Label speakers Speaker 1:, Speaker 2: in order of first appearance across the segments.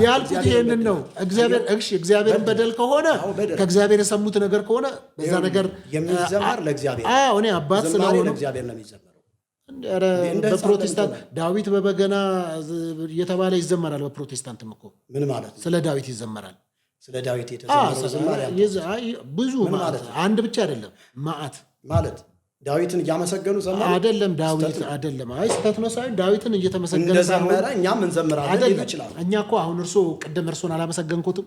Speaker 1: ያልኩት ይሄንን ነው። እግዚአብሔርን በደል ከሆነ ከእግዚአብሔር የሰሙት ነገር ከሆነ በዛ ነገር
Speaker 2: የሚዘመር ለእግዚአብሔር
Speaker 1: እኔ አባት ስለሆነ
Speaker 2: ለእግዚአብሔር ነው የሚዘመረው።
Speaker 1: በፕሮቴስታንት ዳዊት በበገና እየተባለ ይዘመራል። በፕሮቴስታንትም እኮ
Speaker 2: ምን ማለት ነው?
Speaker 1: ስለ ዳዊት ይዘመራል።
Speaker 2: ስለ ዳዊት የተዘመረው ዝማሬ
Speaker 1: ብዙ ማለት አንድ ብቻ አይደለም። ማአት
Speaker 2: ማለት ዳዊትን እያመሰገኑ ዘመሩ
Speaker 1: አይደለም። ዳዊት አይደለም። ስህተት ነው ሳይሆን ዳዊትን እየተመሰገነ
Speaker 2: ዘመረ። እኛም እንዘምራለን ሊል ይችላል።
Speaker 1: እኛ እኮ አሁን ቅድም እርሶን አላመሰገንኩትም?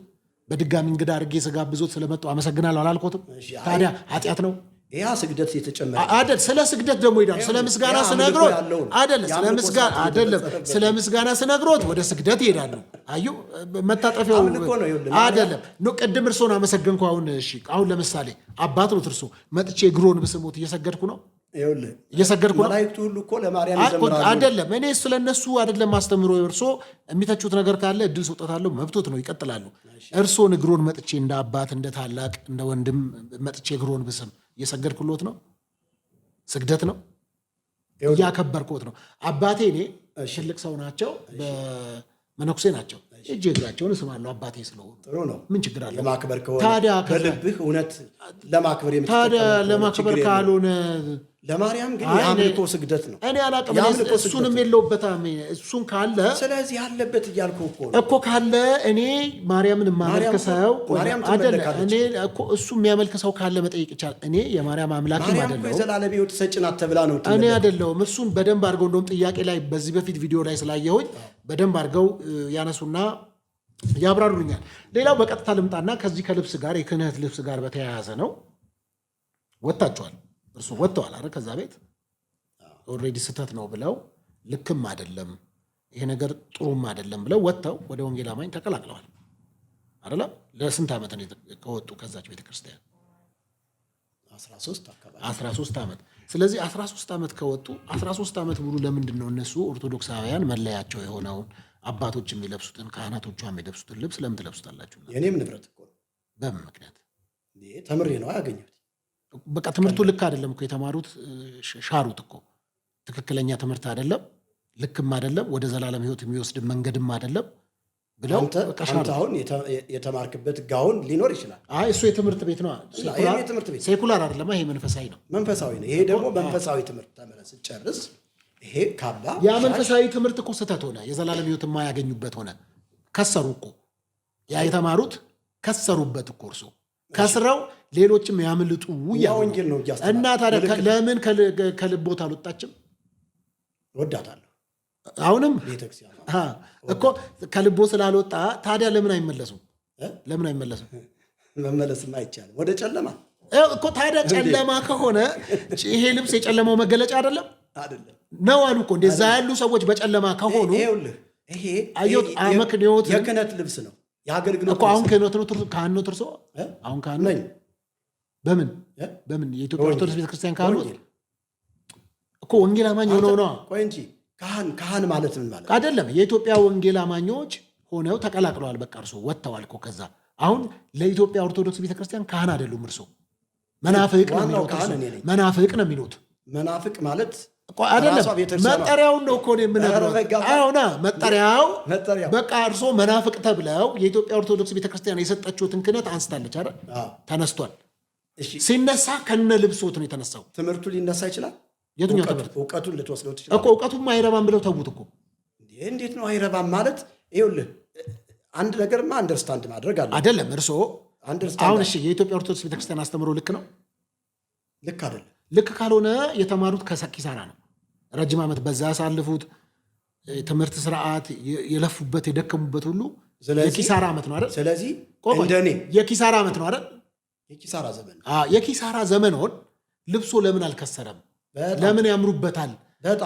Speaker 1: በድጋሚ እንግዳ አድርጌ ስጋብዞት ስለመጡ አመሰግናለሁ አላልኩትም? ታዲያ ኃጢአት ነው?
Speaker 2: ያ ስግደት የተጨመረ
Speaker 1: አይደል? ስለ ስግደት ደግሞ ይላል። ስለ ምስጋና ስነግሮት አይደለም። ስለ ምስጋና ስነግሮት ወደ ስግደት ይሄዳሉ። አዩ መታጠፊያው አይደለም ነው። ቅድም እርሶን አመሰገንኩ። አሁን ለምሳሌ አባት ነው እርሶ መጥቼ እግሮን ብስሞት እየሰገድኩ ነው። እየሰገድኩ ነው።
Speaker 2: መላእክቱ ሁሉ እኮ ለማርያም ይዘምራሉ።
Speaker 1: አይደለም። እኔ ስለነሱ አይደለም ማስተምሮ። እርሶ የሚተቹት ነገር ካለ እድል ሰጥታለሁ፣ መብቶት ነው፣ ይቀጥላሉ። እርሶን እግሮን መጥቼ እንደ አባት እንደ ታላቅ እንደ ወንድም መጥቼ እግሮን ብስም እየሰገድኩሎት ነው? ስግደት ነው? እያከበርኩት ነው። አባቴ እኔ ትልቅ ሰው ናቸው፣ በመነኩሴ ናቸው። እጅ እግራቸውን እስማለሁ አባቴ ስለሆኑ።
Speaker 2: ጥሩ ነው።
Speaker 1: ምን ችግር አለ?
Speaker 2: ለማክበር ከሆነ ታዲያ በልብህ እውነት ለማክበር
Speaker 1: ታዲያ ለማክበር ካልሆነ
Speaker 2: ለማርያም ግን የአምልኮ ስግደት ነው።
Speaker 1: እኔ አላቅም። እሱንም የለውበታም። እሱን ካለ
Speaker 2: ስለዚህ ያለበት እያልኩ
Speaker 1: እኮ ካለ እኔ ማርያምን የማመልክ ሰው አይደለ? እኔ እኮ እሱ የሚያመልክ ሰው ካለ መጠየቅ ይቻላል። እኔ የማርያም አምላክም አይደለሁም።
Speaker 2: የዘላለም ሕይወት ሰጪ ናት ተብላ ነው
Speaker 1: እኔ አይደለሁም። እሱን በደንብ አድርገው እንደውም ጥያቄ ላይ በዚህ በፊት ቪዲዮ ላይ ስላየሁኝ በደንብ አድርገው ያነሱና ያብራሩልኛል። ሌላው በቀጥታ ልምጣና ከዚህ ከልብስ ጋር የክህነት ልብስ ጋር በተያያዘ ነው። ወጣቸዋል እርሱ ወጥተዋል አይደል? ከዛ ቤት ኦልሬዲ ስህተት ነው ብለው ልክም አይደለም ይሄ ነገር ጥሩም አይደለም ብለው ወጥተው ወደ ወንጌል አማኝ ተቀላቅለዋል አይደል? ለስንት ዓመት ነው ከወጡ ከዛች ቤተክርስቲያን? 13 ዓመት። ስለዚህ 13 ዓመት ከወጡ 13 ዓመት ሙሉ ለምንድን ነው እነሱ ኦርቶዶክሳውያን መለያቸው የሆነውን አባቶች የሚለብሱትን ካህናቶቿ የሚለብሱትን ልብስ ለምን ትለብሱታላችሁ?
Speaker 2: የኔም ንብረት እኮ
Speaker 1: በምን ምክንያት?
Speaker 2: ተምሬ ነው ያገኘሁት።
Speaker 1: በቃ ትምህርቱ ልክ አይደለም እኮ የተማሩት፣ ሻሩት እኮ ትክክለኛ ትምህርት አይደለም፣ ልክም አይደለም፣ ወደ ዘላለም ሕይወት የሚወስድ መንገድም አይደለም ብለው
Speaker 2: አንተ አሁን የተማርክበት ጋውን ሊኖር ይችላል።
Speaker 1: እሱ የትምህርት ቤት ነው፣ ሴኩላር አይደለም። ይሄ መንፈሳዊ ነው፣
Speaker 2: መንፈሳዊ ነው። ይሄ ደግሞ መንፈሳዊ ትምህርት ተመረስ ጨርስ። ይሄ ካባ
Speaker 1: ያ መንፈሳዊ ትምህርት እኮ ስህተት ሆነ፣ የዘላለም ሕይወት የማያገኙበት ሆነ። ከሰሩ እኮ ያ የተማሩት ከሰሩበት እኮ እርሱ ከስረው ሌሎችም ያምልጡ
Speaker 2: ወንጌል ነው
Speaker 1: እና ታዲያ ለምን ከልቦት አልወጣችም?
Speaker 2: ወዳታለሁ
Speaker 1: አሁንም እኮ ከልቦ ስላልወጣ ታዲያ ለምን አይመለሱም?
Speaker 2: መመለስም አይቻልም ወደ ጨለማ
Speaker 1: እኮ። ታዲያ ጨለማ ከሆነ ይሄ ልብስ የጨለማው መገለጫ አይደለም ነው አሉ እኮ። እንደዛ ያሉ ሰዎች በጨለማ ከሆኑ
Speaker 2: ይሄ
Speaker 1: አመክንዮት
Speaker 2: የክህነት ልብስ ነው የአገልግሎት
Speaker 1: እኮ። አሁን ካህን ነው እርሶ? አሁን ካህን ነኝ። በምን የኢትዮጵያ ኦርቶዶክስ ቤተክርስቲያን ካህን እኮ ወንጌል አማኝ ሆነው ነው።
Speaker 2: ቆይ እንጂ ካህን ማለት ምን ማለት
Speaker 1: አይደለም። የኢትዮጵያ ወንጌል አማኞች ሆነው ተቀላቅለዋል። በቃ እርሶ ወጥተዋል እኮ ከዛ። አሁን ለኢትዮጵያ ኦርቶዶክስ ቤተክርስቲያን ካህን አይደሉም እርሶ። መናፍቅ ነው የሚሉት።
Speaker 2: መናፍቅ ማለት
Speaker 1: አይደለም፣ መጠሪያውን ነው እኮ የምነግረው። አሁና መጠሪያው በቃ እርሶ መናፍቅ ተብለው የኢትዮጵያ ኦርቶዶክስ ቤተክርስቲያን የሰጠችውን ክህነት አንስታለች አይደል? ተነስቷል። ሲነሳ ከነ ልብሶት ነው የተነሳው።
Speaker 2: ትምህርቱ ሊነሳ ይችላል።
Speaker 1: የትኛው ትምህርት?
Speaker 2: እውቀቱን ልትወስደው ትችላለህ
Speaker 1: እኮ። እውቀቱም አይረባም ብለው ተዉት እኮ።
Speaker 2: እንዴት ነው አይረባም ማለት? ይኸውልህ አንድ ነገርማ አንደርስታንድ ማድረግ አለ
Speaker 1: አይደለም? እርሶ አሁን እሺ፣ የኢትዮጵያ ኦርቶዶክስ ቤተክርስቲያን አስተምሮ ልክ ነው?
Speaker 2: ልክ አይደለም።
Speaker 1: ልክ ካልሆነ የተማሩት ኪሳራ ነው። ረጅም ዓመት በዛ ያሳልፉት ትምህርት ስርዓት የለፉበት የደከሙበት ሁሉ የኪሳራ ዓመት ነው አይደል?
Speaker 2: ስለዚህ እንደኔ
Speaker 1: የኪሳራ ዓመት ነው አይደል?
Speaker 2: የኪሳራ
Speaker 1: ዘመን ሆን ልብሶ ለምን አልከሰረም? ለምን ያምሩበታል?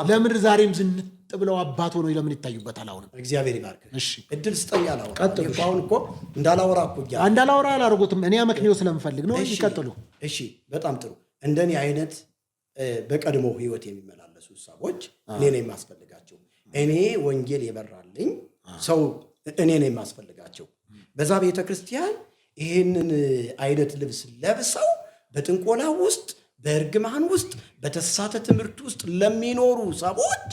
Speaker 1: ለምን ዛሬም ዝንጥ ብለው አባት ሆነው ለምን ይታዩበታል? አሁንም
Speaker 2: እግዚአብሔር ይባርክ።
Speaker 1: እሺ
Speaker 2: እድል ስጠኝ። አሁን እኮ እንዳላወራ
Speaker 1: አላደረጉትም። እኔ አመክንዮ ስለምፈልግ ነው። ይቀጥሉ።
Speaker 2: እሺ በጣም ጥሩ። እንደኔ አይነት በቀድሞ ህይወት የሚመላለሱ ሰዎች እኔ ነኝ የማስፈልጋቸው። እኔ ወንጌል የበራልኝ ሰው እኔ ነኝ የማስፈልጋቸው። በዛ ቤተክርስቲያን ይህንን አይነት ልብስ ለብሰው በጥንቆላ ውስጥ በእርግማን ውስጥ በተሳተ ትምህርት ውስጥ ለሚኖሩ ሰዎች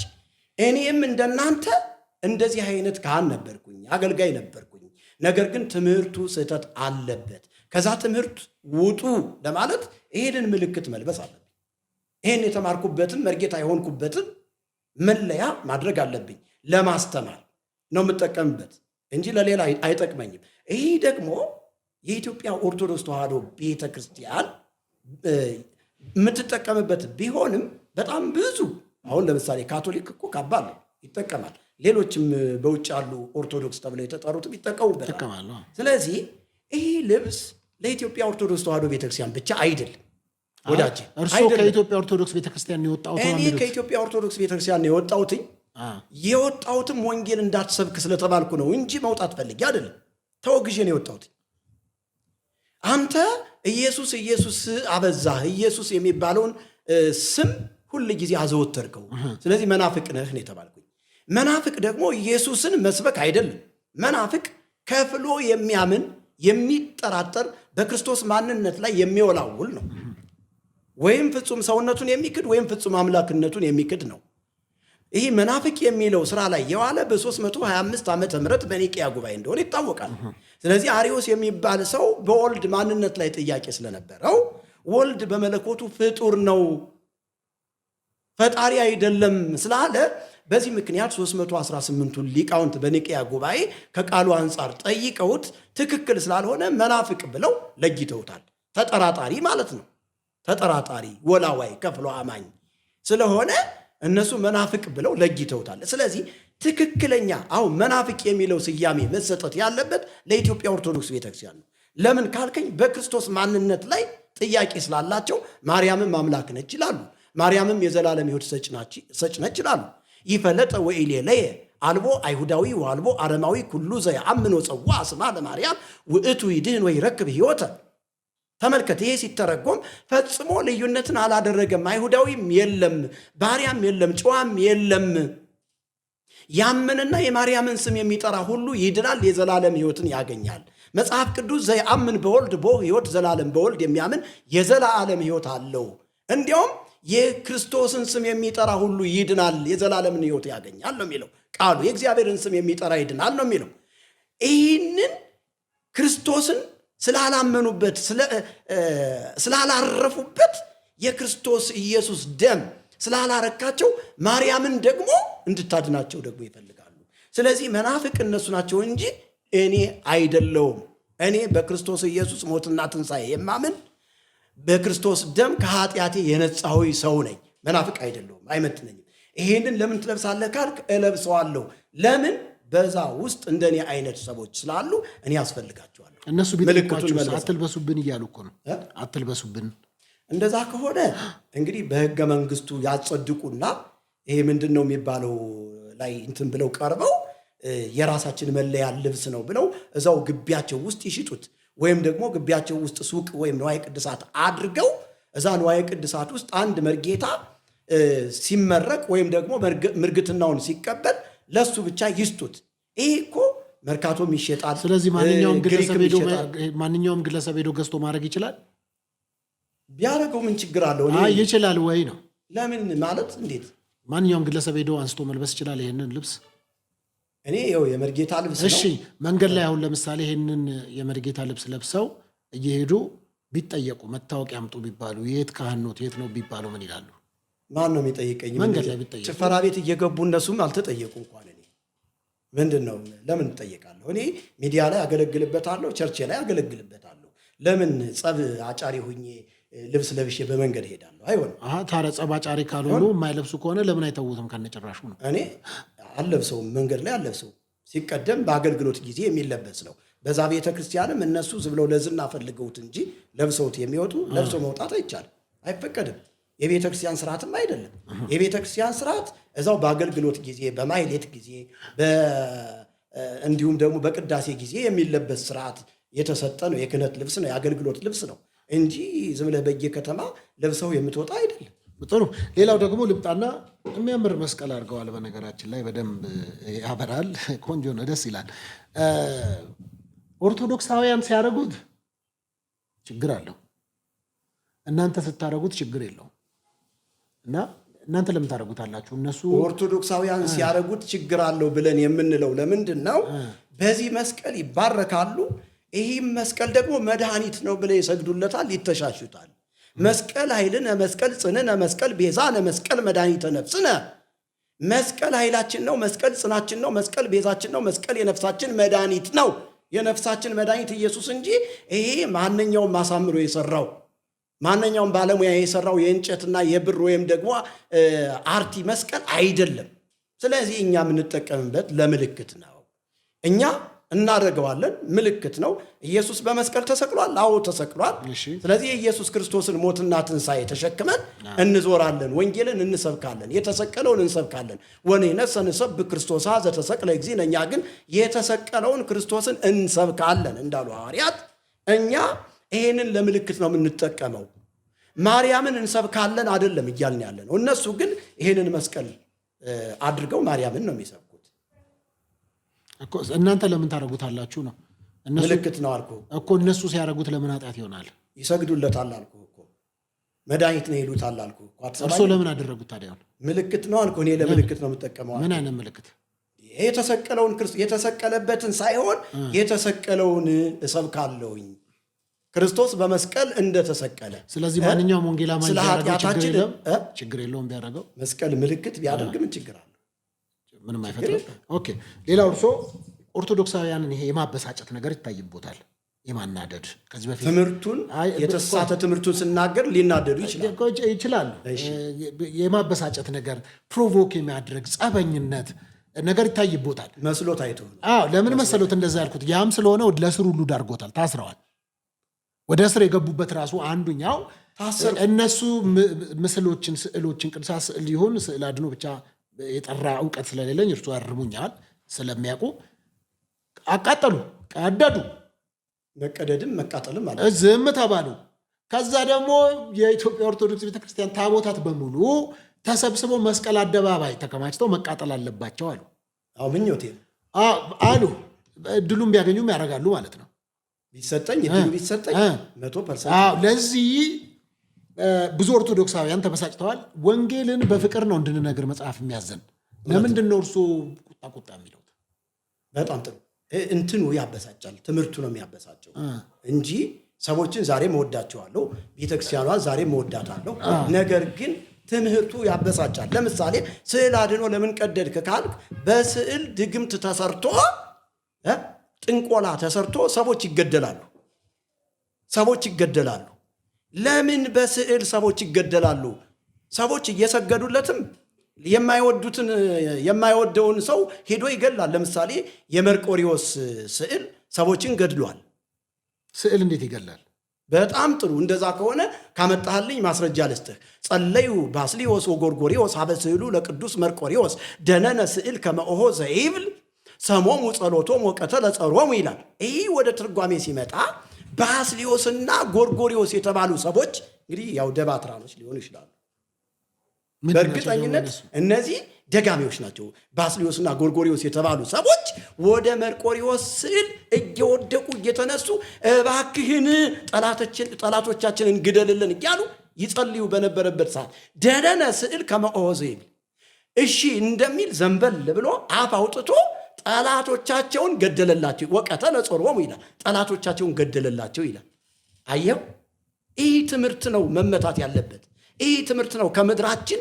Speaker 2: እኔም እንደናንተ እንደዚህ አይነት ካህን ነበርኩኝ፣ አገልጋይ ነበርኩኝ። ነገር ግን ትምህርቱ ስህተት አለበት። ከዛ ትምህርት ውጡ ለማለት ይሄንን ምልክት መልበስ አለብኝ። ይሄን የተማርኩበትን መርጌታ የሆንኩበትን መለያ ማድረግ አለብኝ። ለማስተማር ነው የምጠቀምበት እንጂ ለሌላ አይጠቅመኝም። ይህ ደግሞ የኢትዮጵያ ኦርቶዶክስ ተዋሕዶ ቤተ ክርስቲያን የምትጠቀምበት ቢሆንም በጣም ብዙ አሁን ለምሳሌ ካቶሊክ እኮ ካባ አለ ይጠቀማል። ሌሎችም በውጭ ያሉ ኦርቶዶክስ ተብለው የተጠሩትም ይጠቀሙበታል። ስለዚህ ይህ ልብስ ለኢትዮጵያ ኦርቶዶክስ ተዋሕዶ ቤተክርስቲያን ብቻ አይደለም። ወዳጅ
Speaker 1: እርስዎ ከኢትዮጵያ ኦርቶዶክስ ቤተክርስቲያን ነው የወጣሁት?
Speaker 2: እኔ ከኢትዮጵያ ኦርቶዶክስ ቤተክርስቲያን ነው የወጣሁትም ወንጌል እንዳትሰብክ ስለተባልኩ ነው እንጂ መውጣት ፈልጌ አይደለም። ተወግዤ ነው የወጣሁት። አንተ ኢየሱስ ኢየሱስ አበዛህ፣ ኢየሱስ የሚባለውን ስም ሁል ጊዜ አዘወተርከው፣ ስለዚህ መናፍቅ ነህ ነው የተባልኩኝ። መናፍቅ ደግሞ ኢየሱስን መስበክ አይደለም። መናፍቅ ከፍሎ የሚያምን የሚጠራጠር በክርስቶስ ማንነት ላይ የሚወላውል ነው። ወይም ፍጹም ሰውነቱን የሚክድ ወይም ፍጹም አምላክነቱን የሚክድ ነው። ይህ መናፍቅ የሚለው ስራ ላይ የዋለ በ325 ዓመተ ምህረት በኒቅያ ጉባኤ እንደሆነ ይታወቃል። ስለዚህ አሪዮስ የሚባል ሰው በወልድ ማንነት ላይ ጥያቄ ስለነበረው ወልድ በመለኮቱ ፍጡር ነው ፈጣሪ አይደለም ስላለ በዚህ ምክንያት 318ቱን ሊቃውንት በኒቅያ ጉባኤ ከቃሉ አንጻር ጠይቀውት ትክክል ስላልሆነ መናፍቅ ብለው ለይተውታል። ተጠራጣሪ ማለት ነው። ተጠራጣሪ ወላዋይ ከፍሎ አማኝ ስለሆነ እነሱ መናፍቅ ብለው ለይተውታል። ስለዚህ ትክክለኛ አሁን መናፍቅ የሚለው ስያሜ መሰጠት ያለበት ለኢትዮጵያ ኦርቶዶክስ ቤተክርስቲያን ነው። ለምን ካልከኝ በክርስቶስ ማንነት ላይ ጥያቄ ስላላቸው ማርያምም አምላክ ነች ይላሉ። ማርያምም የዘላለም ሕይወት ሰጭ ነች ይላሉ። ይፈለጠ ወኢሌለየ አልቦ አይሁዳዊ ወአልቦ አረማዊ ኩሉ ዘየአምን ወጸዋ ስማ ለማርያም ውእቱ ይድህን ወይረክብ ሕይወተ። ተመልከት፣ ይሄ ሲተረጎም ፈጽሞ ልዩነትን አላደረገም። አይሁዳዊም የለም፣ ባሪያም የለም፣ ጨዋም የለም። ያመነና የማርያምን ስም የሚጠራ ሁሉ ይድናል፣ የዘላለም ሕይወትን ያገኛል። መጽሐፍ ቅዱስ ዘየአምን በወልድ ቦ ሕይወት ዘላለም፣ በወልድ የሚያምን የዘላለም ሕይወት አለው። እንዲያውም የክርስቶስን ስም የሚጠራ ሁሉ ይድናል፣ የዘላለምን ሕይወት ያገኛል ነው የሚለው ቃሉ። የእግዚአብሔርን ስም የሚጠራ ይድናል ነው የሚለው። ይህንን ክርስቶስን ስላላመኑበት ስላላረፉበት የክርስቶስ ኢየሱስ ደም ስላላረካቸው ማርያምን ደግሞ እንድታድናቸው ደግሞ ይፈልጋሉ። ስለዚህ መናፍቅ እነሱ ናቸው እንጂ እኔ አይደለውም። እኔ በክርስቶስ ኢየሱስ ሞትና ትንሣኤ የማምን በክርስቶስ ደም ከኃጢአቴ የነጻሁ ሰው ነኝ። መናፍቅ አይደለሁም፣ አይመጥነኝም። ይሄንን ለምን ትለብሳለህ ካልክ እለብሰዋለሁ። ለምን? በዛ ውስጥ እንደኔ አይነት ሰዎች ስላሉ እኔ ያስፈልጋቸዋለሁ።
Speaker 1: እነሱ ቢጠይቋችሁ አትልበሱብን እያሉ እኮ ነው። አትልበሱብን።
Speaker 2: እንደዛ ከሆነ እንግዲህ በሕገ መንግስቱ ያጸድቁና ይሄ ምንድን ነው የሚባለው ላይ እንትን ብለው ቀርበው የራሳችን መለያ ልብስ ነው ብለው እዛው ግቢያቸው ውስጥ ይሽጡት። ወይም ደግሞ ግቢያቸው ውስጥ ሱቅ ወይም ንዋየ ቅድሳት አድርገው እዛ ንዋየ ቅድሳት ውስጥ አንድ መርጌታ ሲመረቅ ወይም ደግሞ ምርግትናውን ሲቀበል ለሱ ብቻ ይስጡት። ይሄ እኮ መርካቶም ይሸጣል።
Speaker 1: ስለዚህ ማንኛውም ግለሰብ ሄዶ ገዝቶ ማድረግ ይችላል።
Speaker 2: ቢያደርገው ምን ችግር አለው?
Speaker 1: ይችላል ወይ ነው?
Speaker 2: ለምን ማለት እንዴት?
Speaker 1: ማንኛውም ግለሰብ ሄዶ አንስቶ መልበስ ይችላል ይሄንን ልብስ።
Speaker 2: እኔ ይኸው የመርጌታ ልብስ ነው።
Speaker 1: እሺ፣ መንገድ ላይ አሁን ለምሳሌ ይሄንን የመርጌታ ልብስ ለብሰው እየሄዱ ቢጠየቁ መታወቂያ አምጡ ቢባሉ የት ካህን ነው የት ነው ቢባሉ ምን ይላሉ?
Speaker 2: ማን ነው የሚጠይቀኝ?
Speaker 1: መንገድ ላይ ቢጠየቁ።
Speaker 2: ጭፈራ ቤት እየገቡ እነሱም አልተጠየቁ እንኳን እኔ ምንድን ነው ለምን እጠየቃለሁ? እኔ ሚዲያ ላይ አገለግልበታለሁ፣ ቸርቼ ላይ አገለግልበታለሁ። ለምን ጸብ አጫሪ ሁኜ ልብስ ለብሼ በመንገድ ሄዳለሁ? አይሆንም።
Speaker 1: ታዲያ ጸብ አጫሪ ካልሆኑ የማይለብሱ ከሆነ ለምን አይተውትም? ከነጭራሹ ነው።
Speaker 2: እኔ አልለብሰውም፣ መንገድ ላይ አልለብሰውም። ሲቀደም በአገልግሎት ጊዜ የሚለበስ ነው። በዛ ቤተ ክርስቲያንም እነሱ ዝም ብለው ለዝና ፈልገውት እንጂ ለብሰውት የሚወጡ ለብሰው መውጣት አይቻልም፣ አይፈቀድም። የቤተ ክርስቲያን ስርዓትም አይደለም። የቤተ ክርስቲያን ስርዓት እዛው በአገልግሎት ጊዜ፣ በማይሌት ጊዜ፣ እንዲሁም ደግሞ በቅዳሴ ጊዜ የሚለበስ ስርዓት የተሰጠ ነው። የክህነት ልብስ ነው፣ የአገልግሎት ልብስ ነው እንጂ ዝም ብለህ በየከተማ ለብሰው የምትወጣ አይደለም።
Speaker 1: ጥሩ። ሌላው ደግሞ ልምጣና የሚያምር መስቀል አድርገዋል። በነገራችን ላይ በደንብ ያበራል። ቆንጆ ነው፣ ደስ ይላል። ኦርቶዶክሳውያን ሲያደርጉት ችግር አለው፣ እናንተ ስታደርጉት ችግር የለውም። እና እናንተ ለምን ታደርጉታላችሁ? እነሱ
Speaker 2: ኦርቶዶክሳውያን ሲያደርጉት ችግር አለው ብለን የምንለው ለምንድን ነው? በዚህ መስቀል ይባረካሉ። ይህም መስቀል ደግሞ መድኃኒት ነው ብለው ይሰግዱለታል፣ ይተሻሹታል። መስቀል ኃይልነ፣ መስቀል ጽንነ፣ መስቀል ቤዛነ፣ መስቀል መድኃኒተ ነፍስነ። መስቀል ኃይላችን ነው፣ መስቀል ጽናችን ነው፣ መስቀል ቤዛችን ነው፣ መስቀል የነፍሳችን መድኃኒት ነው። የነፍሳችን መድኃኒት ኢየሱስ እንጂ ይሄ ማንኛውም አሳምሮ የሰራው ማንኛውም ባለሙያ የሰራው የእንጨትና የብር ወይም ደግሞ አርቲ መስቀል አይደለም። ስለዚህ እኛ የምንጠቀምበት ለምልክት ነው። እኛ እናደርገዋለን፣ ምልክት ነው። ኢየሱስ በመስቀል ተሰቅሏል። አዎ ተሰቅሏል። ስለዚህ የኢየሱስ ክርስቶስን ሞትና ትንሣኤ ተሸክመን እንዞራለን፣ ወንጌልን እንሰብካለን፣ የተሰቀለውን እንሰብካለን። ወንሕነሰ ንሰብክ ክርስቶስ ዘተሰቅለ እግዚእነ፣ እኛ ግን የተሰቀለውን ክርስቶስን እንሰብካለን እንዳሉ ሐዋርያት። እኛ ይሄንን ለምልክት ነው የምንጠቀመው። ማርያምን እንሰብካለን አይደለም እያልን ያለ ነው። እነሱ ግን ይሄንን መስቀል አድርገው ማርያምን ነው የሚሰብኩት።
Speaker 1: እናንተ ለምን ታደርጉታላችሁ ነው?
Speaker 2: ምልክት ነው አልኩ
Speaker 1: እኮ። እነሱ ሲያደርጉት ለምን ኃጢአት ይሆናል?
Speaker 2: ይሰግዱለታል አልኩ እኮ። መድኃኒት ነው ይሉታል አልኩ እኮ።
Speaker 1: እርሶ ለምን አደረጉት ታዲያ?
Speaker 2: ምልክት ነው አልኩ። እኔ ለምልክት ነው የምጠቀመው።
Speaker 1: ምን አይነት ምልክት?
Speaker 2: የተሰቀለውን የተሰቀለበትን ሳይሆን የተሰቀለውን እሰብካለሁኝ፣ ክርስቶስ በመስቀል እንደተሰቀለ።
Speaker 1: ስለዚህ ማንኛውም ወንጌላማኝ ችግር የለውም ቢያደርገው።
Speaker 2: መስቀል ምልክት ቢያደርግ ምን ችግር አለ?
Speaker 1: ምንም አይፈጥርም። ኦኬ። ሌላው እርሶ ኦርቶዶክሳውያንን ይሄ የማበሳጨት ነገር ይታይቦታል፣ የማናደድ ከዚህ በፊት
Speaker 2: ትምህርቱን የተሳተ ትምህርቱን ስናገር ሊናደዱ
Speaker 1: ይችላሉ። የማበሳጨት ነገር፣ ፕሮቮክ የሚያድረግ ጸበኝነት ነገር ይታይቦታል።
Speaker 2: መስሎት አይቶ
Speaker 1: ለምን መሰሎት እንደዛ ያልኩት? ያም ስለሆነ ለስር ሁሉ ዳርጎታል። ታስረዋል። ወደ እስር የገቡበት ራሱ አንዱኛው እነሱ ምስሎችን፣ ስዕሎችን፣ ቅዱሳት ስዕል ይሁን ስዕል አድኖ ብቻ የጠራ እውቀት ስለሌለኝ እርሱ ያርሙኛል ስለሚያውቁ አቃጠሉ፣ ቀደዱ።
Speaker 2: መቀደድም መቃጠልም ማለት
Speaker 1: ዝም ተባሉ። ከዛ ደግሞ የኢትዮጵያ ኦርቶዶክስ ቤተክርስቲያን ታቦታት በሙሉ ተሰብስበው መስቀል አደባባይ ተከማችተው መቃጠል አለባቸው አሉ።
Speaker 2: ምኞቴ
Speaker 1: አሉ። እድሉም ቢያገኙም ያደርጋሉ ማለት ነው።
Speaker 2: ቢሰጠኝ እድሉ ቢሰጠኝ 100%።
Speaker 1: ለዚህ ብዙ ኦርቶዶክሳውያን ተበሳጭተዋል። ወንጌልን በፍቅር ነው እንድንነግር መጽሐፍ የሚያዘን። ለምንድን ነው እርሱ ቁጣ የሚለው?
Speaker 2: በጣም ጥሩ። እንትኑ ያበሳጫል፣ ትምህርቱ ነው የሚያበሳጨው እንጂ ሰዎችን ዛሬ መወዳቸዋለሁ፣ ቤተክርስቲያኗን ዛሬ መወዳታለሁ። ነገር ግን ትምህርቱ ያበሳጫል። ለምሳሌ ስዕል አድኖ ለምን ቀደድክ ካልክ፣ በስዕል ድግምት ተሰርቶ ጥንቆላ ተሰርቶ ሰዎች ይገደላሉ። ለምን በስዕል ሰዎች ይገደላሉ? ሰዎች እየሰገዱለትም የማይወደውን ሰው ሄዶ ይገላል። ለምሳሌ የመርቆሪዎስ ስዕል ሰዎችን ገድሏል።
Speaker 1: ስዕል እንዴት ይገላል?
Speaker 2: በጣም ጥሩ። እንደዛ ከሆነ ካመጣህልኝ ማስረጃ ልስጥህ። ጸለዩ ባስልዮስ ወጎርጎሪዎስ ሀበ ስዕሉ ለቅዱስ መርቆሪዎስ ደነነ ስዕል ከመኦሆ ዘይብል ሰሞሙ ጸሎቶም ወቀተለ ጸሮሙ ይላል። ይህ ወደ ትርጓሜ ሲመጣ ባስልዮስና ጎርጎሪዎስ የተባሉ ሰዎች እንግዲህ ያው ደባትራኖች ሊሆኑ ይችላሉ። በእርግጠኝነት እነዚህ ደጋሚዎች ናቸው። ባስልዮስና ጎርጎሪዎስ የተባሉ ሰዎች ወደ መርቆሪዎስ ስዕል እየወደቁ እየተነሱ እባክህን ጠላቶቻችንን ግደልልን እያሉ ይጸልዩ በነበረበት ሰዓት ደነነ ስዕል ከመኦሆ ዘይብል እሺ እንደሚል ዘንበል ብሎ አፍ አውጥቶ ጠላቶቻቸውን ገደለላቸው። ወቀተለ ጾሮሙ ይላል። ጠላቶቻቸውን ገደለላቸው ይላል። አየው፣ ይህ ትምህርት ነው መመታት ያለበት። ይህ ትምህርት ነው ከምድራችን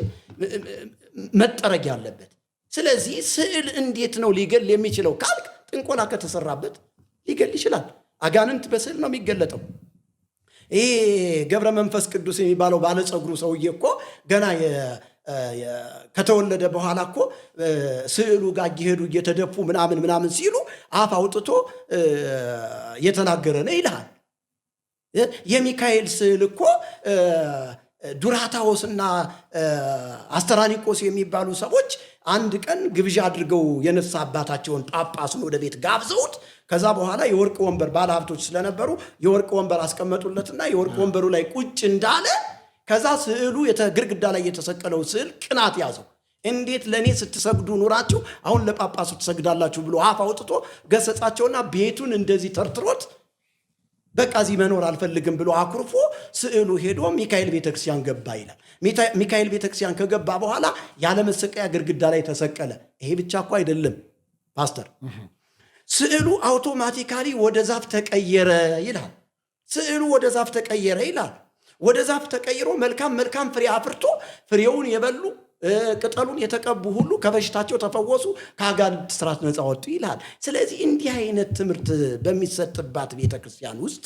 Speaker 2: መጠረግ ያለበት። ስለዚህ ስዕል እንዴት ነው ሊገል የሚችለው ካልክ፣ ጥንቆላ ከተሰራበት ሊገል ይችላል። አጋንንት በስዕል ነው የሚገለጠው። ይህ ገብረ መንፈስ ቅዱስ የሚባለው ባለጸጉሩ ሰውዬ እኮ ገና ከተወለደ በኋላ እኮ ስዕሉ ጋር እየሄዱ እየተደፉ ምናምን ሲሉ አፍ አውጥቶ የተናገረ ነው ይልሃል። የሚካኤል ስዕል እኮ ዱራታዎስና አስተራኒቆስ የሚባሉ ሰዎች አንድ ቀን ግብዣ አድርገው የነፍስ አባታቸውን ጳጳሱን ወደ ቤት ጋብዘውት ከዛ በኋላ የወርቅ ወንበር ባለሀብቶች ስለነበሩ የወርቅ ወንበር አስቀመጡለትና የወርቅ ወንበሩ ላይ ቁጭ እንዳለ ከዛ ስዕሉ ግድግዳ ላይ የተሰቀለው ስዕል ቅናት ያዘው። እንዴት ለእኔ ስትሰግዱ ኑራችሁ አሁን ለጳጳሱ ትሰግዳላችሁ ብሎ አፍ አውጥቶ ገሰጻቸውና ቤቱን እንደዚህ ተርትሮት በቃ እዚህ መኖር አልፈልግም ብሎ አኩርፎ ስዕሉ ሄዶ ሚካኤል ቤተክርስቲያን ገባ ይላል። ሚካኤል ቤተክርስቲያን ከገባ በኋላ ያለ መሰቀያ ግድግዳ ላይ ተሰቀለ። ይሄ ብቻ እኮ አይደለም ፓስተር፣ ስዕሉ አውቶማቲካሊ ወደ ዛፍ ተቀየረ ይላል። ስዕሉ ወደ ዛፍ ተቀየረ ይላል። ወደ ዛፍ ተቀይሮ መልካም መልካም ፍሬ አፍርቶ ፍሬውን የበሉ ቅጠሉን የተቀቡ ሁሉ ከበሽታቸው ተፈወሱ፣ ከአጋንንት ስራት ነፃ ወጡ ይላል። ስለዚህ እንዲህ አይነት ትምህርት በሚሰጥባት ቤተክርስቲያን ውስጥ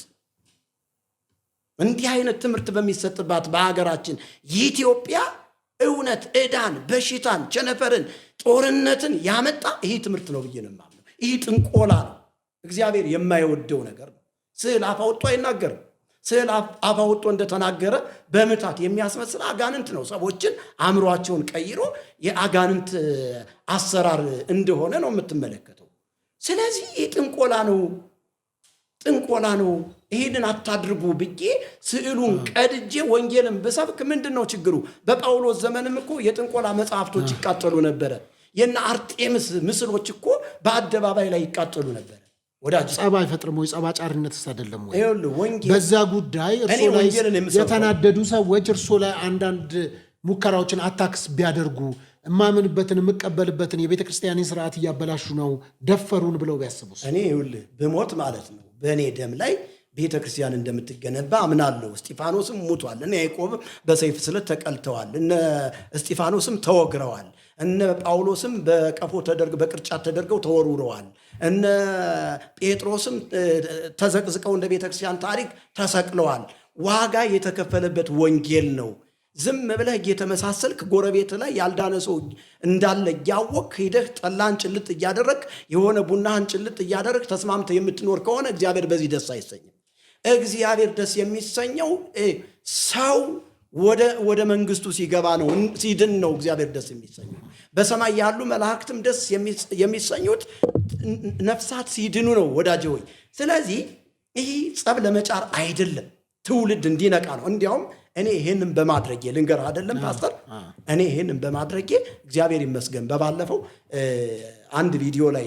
Speaker 2: እንዲህ አይነት ትምህርት በሚሰጥባት በሀገራችን ኢትዮጵያ እውነት ዕዳን፣ በሽታን፣ ቸነፈርን፣ ጦርነትን ያመጣ ይህ ትምህርት ነው ብዬ ነው የማምነው። ይህ ጥንቆላ ነው። እግዚአብሔር የማይወደው ነገር ነው። ስዕል አፍ አውጥቶ አይናገርም። ስዕል አፍ አውጥቶ እንደተናገረ በምታት የሚያስመስል አጋንንት ነው። ሰዎችን አእምሯቸውን ቀይሮ የአጋንንት አሰራር እንደሆነ ነው የምትመለከተው። ስለዚህ ጥንቆላ ነው፣ ጥንቆላ ነው። ይሄንን አታድርጉ ብዬ ስዕሉን ቀድጄ ወንጌልን ብሰብክ ምንድን ነው ችግሩ? በጳውሎስ ዘመንም እኮ የጥንቆላ መጽሐፍቶች ይቃጠሉ ነበረ። የነ አርጤምስ ምስሎች እኮ በአደባባይ ላይ ይቃጠሉ ነበረ። ወዳጅ
Speaker 1: ጸብ አይፈጥርም ወይ? ጸብ አጫሪነትስ አይደለም ወይ?
Speaker 2: ወንጌል
Speaker 1: በዛ ጉዳይ እርሶ ላይ የተናደዱ ሰዎች እርሶ ላይ አንዳንድ ሙከራዎችን አታክስ ቢያደርጉ እማምንበትን የምቀበልበትን የቤተ ክርስቲያንን ስርዓት እያበላሹ ነው፣ ደፈሩን ብለው ቢያስቡስ?
Speaker 2: እኔ ይኸውልህ ብሞት ማለት ነው በእኔ ደም ላይ ቤተ ክርስቲያን እንደምትገነባ አምናለሁ። እስጢፋኖስም ሙቷል፣ እነ ያዕቆብም በሰይፍ ስለት ተቀልተዋል፣ እነ እስጢፋኖስም ተወግረዋል፣ እነ ጳውሎስም በቀፎ ተደርገው በቅርጫት ተደርገው ተወርውረዋል፣ እነ ጴጥሮስም ተዘቅዝቀው እንደ ቤተ ክርስቲያን ታሪክ ተሰቅለዋል። ዋጋ የተከፈለበት ወንጌል ነው። ዝም ብለህ እየተመሳሰልክ ጎረቤት ላይ ያልዳነ ሰው እንዳለ እያወቅህ ሂደህ ጠላን ጭልጥ እያደረግ የሆነ ቡናህን ጭልጥ እያደረግ ተስማምተህ የምትኖር ከሆነ እግዚአብሔር በዚህ ደስ አይሰኝም። እግዚአብሔር ደስ የሚሰኘው ሰው ወደ መንግስቱ ሲገባ ነው፣ ሲድን ነው እግዚአብሔር ደስ የሚሰኘው። በሰማይ ያሉ መላእክትም ደስ የሚሰኙት ነፍሳት ሲድኑ ነው ወዳጄ ሆይ። ስለዚህ ይህ ጸብ ለመጫር አይደለም፣ ትውልድ እንዲነቃ ነው። እንዲያውም እኔ ይህንን በማድረጌ ልንገርህ አይደለም ፓስተር፣ እኔ ይህንን በማድረጌ እግዚአብሔር ይመስገን። በባለፈው አንድ ቪዲዮ ላይ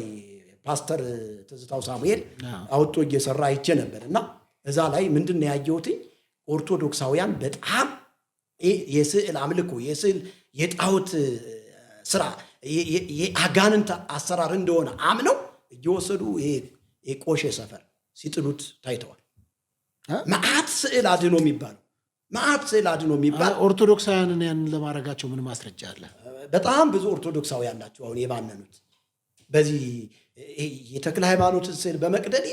Speaker 2: ፓስተር ትዝታው ሳሙኤል አውጥቶ እየሰራ አይቼ ነበር እና እዛ ላይ ምንድን ነው ያየሁት? ኦርቶዶክሳውያን በጣም የስዕል አምልኮ፣ የስዕል የጣዖት ስራ፣ የአጋንንት አሰራር እንደሆነ አምነው እየወሰዱ የቆሼ ሰፈር ሲጥሉት ታይተዋል። መዓት ስዕል አድኖ የሚባለው መዓት ስዕል አድኖ የሚባል
Speaker 1: ኦርቶዶክሳውያንን ያንን ለማድረጋቸው ምን ማስረጃ አለ?
Speaker 2: በጣም ብዙ ኦርቶዶክሳውያን ናቸው አሁን የባነኑት በዚህ የተክለ ሃይማኖትን ስዕል በመቅደድ።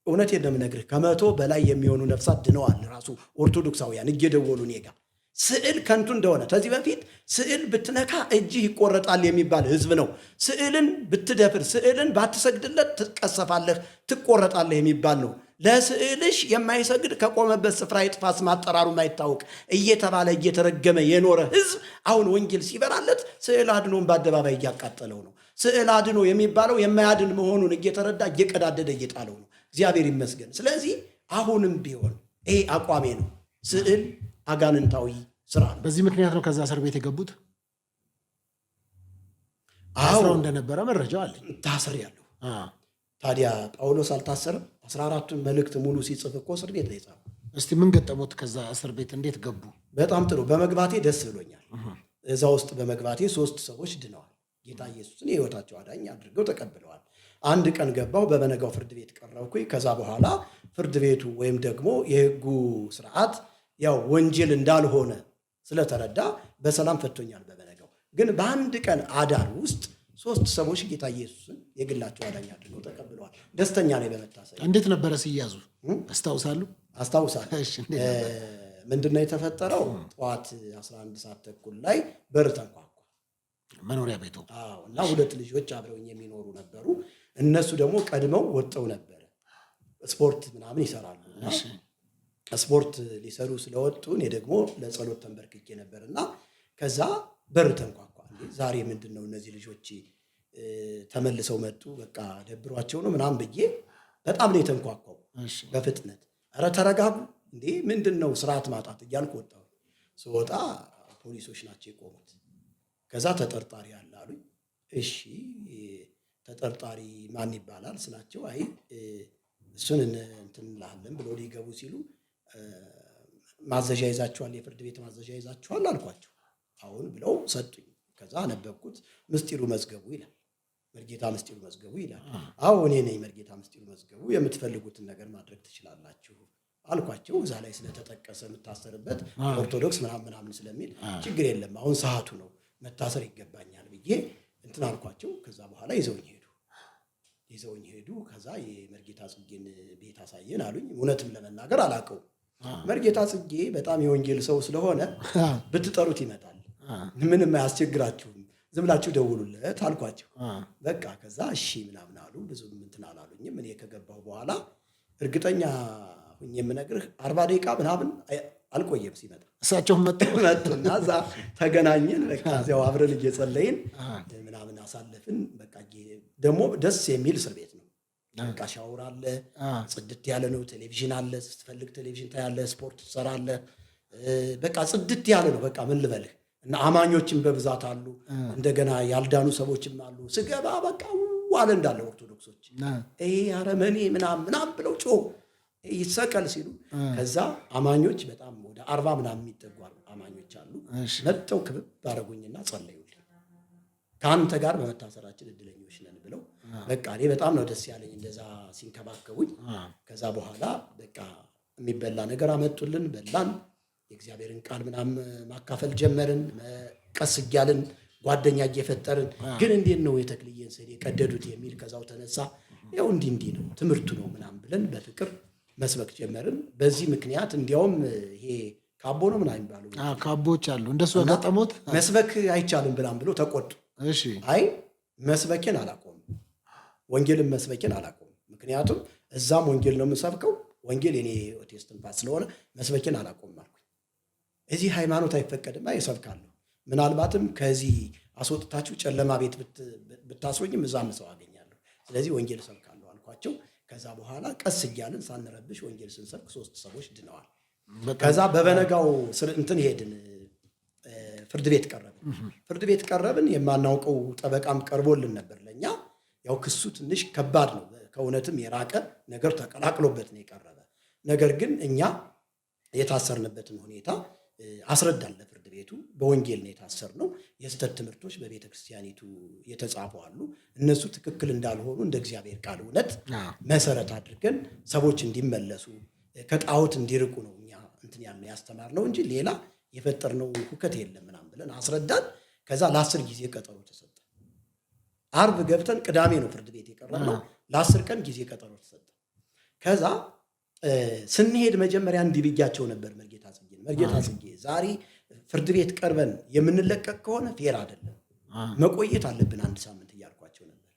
Speaker 2: እውነቴን ነው የምነግርህ፣ 100 በላይ የሚሆኑ ነፍሳት ድነዋል። ራሱ ኦርቶዶክሳውያን እየደወሉ እኔ ጋ ስዕል ከንቱ እንደሆነ፣ ከዚህ በፊት ስዕል ብትነካ እጅህ ይቆረጣል የሚባል ህዝብ ነው። ስዕልን ብትደፍር፣ ስዕልን ባትሰግድለት ትቀሰፋለህ፣ ትቆረጣለህ የሚባል ነው። ለስዕልሽ የማይሰግድ ከቆመበት ስፍራ ይጥፋ፣ ስም አጠራሩ ማይታወቅ እየተባለ እየተረገመ የኖረ ህዝብ አሁን ወንጌል ሲበራለት ስዕል አድኖን በአደባባይ እያቃጠለው ነው። ስዕል አድኖ የሚባለው የማያድን መሆኑን እየተረዳ እየቀዳደደ እየጣለው ነው። እግዚአብሔር ይመስገን። ስለዚህ አሁንም ቢሆን ይሄ አቋሜ ነው። ስዕል አጋንንታዊ ስራ ነው።
Speaker 1: በዚህ ምክንያት ነው ከዛ እስር ቤት የገቡት። አስረው እንደነበረ መረጃው አለ።
Speaker 2: ታስሬያለሁ። ታዲያ ጳውሎስ አልታሰረም? 14ቱን መልእክት ሙሉ ሲጽፍ እኮ እስር ቤት ነው የጻፈው።
Speaker 1: እስቲ ምን ገጠሙት? ከዛ እስር ቤት እንዴት ገቡ?
Speaker 2: በጣም ጥሩ። በመግባቴ ደስ ብሎኛል። እዛ ውስጥ በመግባቴ 3 ሰዎች ድነዋል። ጌታ ኢየሱስን የህይወታቸው አዳኝ አድርገው ተቀብለዋል። አንድ ቀን ገባው፣ በበነጋው ፍርድ ቤት ቀረብኩኝ። ከዛ በኋላ ፍርድ ቤቱ ወይም ደግሞ የህጉ ስርዓት ያው ወንጀል እንዳልሆነ ስለተረዳ በሰላም ፈቶኛል በበነጋው። ግን በአንድ ቀን አዳር ውስጥ 3 ሰዎች ጌታ ኢየሱስን የግላቸው አዳኝ አድርገው ተቀብለዋል። ደስተኛ ነኝ በመታሰብ።
Speaker 1: እንዴት ነበረ ሲያዙ? አስታውሳሉ?
Speaker 2: አስታውሳለሁ። ምንድነው የተፈጠረው? ጠዋት 11 ሰዓት ተኩል ላይ በር ተንኳኳ፣
Speaker 1: መኖሪያ ቤቱ።
Speaker 2: እና 2 ልጆች አብረውኝ የሚኖሩ ነበሩ። እነሱ ደግሞ ቀድመው ወጥተው ነበረ፣ ስፖርት ምናምን ይሰራሉ። ስፖርት ሊሰሩ ስለወጡ እኔ ደግሞ ለጸሎት ተንበርክኬ ነበርና ከዛ በር ተንኳኳ። ዛሬ ምንድን ነው እነዚህ ልጆች ተመልሰው መጡ፣ በቃ ደብሯቸው ነው ምናምን ብዬ በጣም ነው የተንኳኳው በፍጥነት። ኧረ ተረጋጉ እንዴ ምንድን ነው ስርዓት ማጣት እያልኩ ወጣሁ። ስወጣ ፖሊሶች ናቸው የቆሙት። ከዛ ተጠርጣሪ አለ አሉኝ። እሺ ተጠርጣሪ ማን ይባላል ስላቸው፣ አይ እሱን እንትን እንላለን እንሰማለን ብለው ሊገቡ ሲሉ ማዘዣ ይዛችኋል? የፍርድ ቤት ማዘዣ ይዛችኋል አልኳቸው። አሁን ብለው ሰጡኝ። ከዛ አነበብኩት። ምስጢሩ መዝገቡ ይላል። መርጌታ ምስጢሩ መዝገቡ ይላል። አዎ እኔ ነኝ መርጌታ ምስጢሩ መዝገቡ፣ የምትፈልጉትን ነገር ማድረግ ትችላላችሁ አልኳቸው። እዛ ላይ ስለተጠቀሰ የምታሰርበት ኦርቶዶክስ ምናምን ስለሚል ችግር የለም አሁን ሰዓቱ ነው መታሰር ይገባኛል ብዬ እንትን አልኳቸው። ከዛ በኋላ ይዘውኝ ሄዱ። ከዛ የመርጌታ ጽጌን ቤት አሳየን አሉኝ። እውነትም ለመናገር አላውቀውም። መርጌታ ጽጌ በጣም የወንጌል ሰው ስለሆነ ብትጠሩት ይመጣል፣ ምንም አያስቸግራችሁም፣ ዝም ብላችሁ ደውሉለት አልኳቸው። በቃ ከዛ እሺ ምናምን አሉ። ብዙም እንትን አላሉኝም። እኔ ከገባሁ በኋላ እርግጠኛ ሁኝ የምነግርህ 40 ደቂቃ ምናምን አልቆየም። ሲመጣ
Speaker 1: እሳቸውም
Speaker 2: መጡና እዛ ተገናኘን። በቃ እዚያው አብረን እየጸለይን ምናምን አሳለፍን። በቃ ደግሞ ደስ የሚል እስር ቤት ነው። በቃ ሻወር አለ፣ ጽድት ያለ ነው። ቴሌቪዥን አለ፣ ስትፈልግ ቴሌቪዥን ታያለህ፣ ስፖርት ትሰራለህ። በቃ ጽድት ያለ ነው። በቃ ምን ልበልህ። እና አማኞችም በብዛት አሉ፣ እንደገና ያልዳኑ ሰዎችም አሉ። ስገባ በቃ ዋለ እንዳለ ኦርቶዶክሶች ይሄ አረመኔ ምናምን ብለው ጮህ ይሰቀል ሲሉ፣ ከዛ አማኞች በጣም ወደ 40 ምናምን የሚጠጉ አማኞች አሉ። መጥተው ክብብ አደረጉኝና ጸለዩልኝ። ከአንተ ጋር በመታሰራችን እድለኞች ነን ብለው በቃ እኔ በጣም ነው ደስ ያለኝ እንደዛ ሲንከባከቡኝ። ከዛ በኋላ በቃ የሚበላ ነገር አመጡልን፣ በላን። የእግዚአብሔርን ቃል ምናምን ማካፈል ጀመርን። ቀስ እያልን ጓደኛ እየፈጠርን ግን እንዴት ነው የተክልዬን ስዕል የቀደዱት የሚል ከዛው ተነሳ። ያው እንዲህ ነው ትምህርቱ ነው ምናምን ብለን በፍቅር መስበክ ጀመርን። በዚህ ምክንያት እንዲያውም ይሄ ካቦ ነው ምናምን የሚባሉ
Speaker 1: ካቦች አሉ እንደሱ ያጋጠሙት
Speaker 2: መስበክ አይቻልም ብላም ብሎ ተቆጡ።
Speaker 1: እሺ
Speaker 2: አይ መስበኬን አላቆም፣ ወንጌልን መስበኬን አላቆም። ምክንያቱም እዛም ወንጌል ነው የምሰብከው፣ ወንጌል የኔ ቴስትንፋስ ስለሆነ መስበኬን አላቆም አልኩኝ። እዚህ ሃይማኖት አይፈቀድም፣ እሰብካለሁ። ምናልባትም ከዚህ አስወጥታችሁ ጨለማ ቤት ብታስሩኝም እዛም ሰው አገኛለሁ። ስለዚህ ወንጌል እሰብካለሁ አልኳቸው። ከዛ በኋላ ቀስ እያልን ሳንረብሽ ወንጌል ስንሰብክ 3 ሰዎች ድነዋል። ከዛ በበነጋው እንትን ሄድን፣ ፍርድ ቤት ቀረብን። የማናውቀው ጠበቃም ቀርቦልን ነበር። ለእኛ ያው ክሱ ትንሽ ከባድ ነው፣ ከእውነትም የራቀ ነገር ተቀላቅሎበት ነው የቀረበ። ነገር ግን እኛ የታሰርንበትን ሁኔታ አስረዳን ለፍርድ ቤቱ። በወንጌል ነው የታሰርነው። የስህተት ትምህርቶች በቤተ ክርስቲያኒቱ የተጻፉ አሉ። እነሱ ትክክል እንዳልሆኑ እንደ እግዚአብሔር ቃል እውነት መሰረት አድርገን ሰዎች እንዲመለሱ ከጣዖት እንዲርቁ ነው እኛ እንትን ያልነው ያስተማርነው እንጂ ሌላ የፈጠርነው ሁከት የለም ምናምን ብለን አስረዳን። ከዛ ለ10 ጊዜ ቀጠሮ ተሰጠ። አርብ ገብተን ቅዳሜ ነው ፍርድ ቤት የቀረብነው። ለ10 ቀን ጊዜ ቀጠሮ ተሰጠ። ከዛ ስንሄድ መጀመሪያ እንዲህ ብያቸው ነበር መርጌታ ጽጌ ዛሬ ፍርድ ቤት ቀርበን የምንለቀቅ ከሆነ ፌር አይደለም፣ መቆየት አለብን 1 ሳምንት እያልኳቸው ነበር።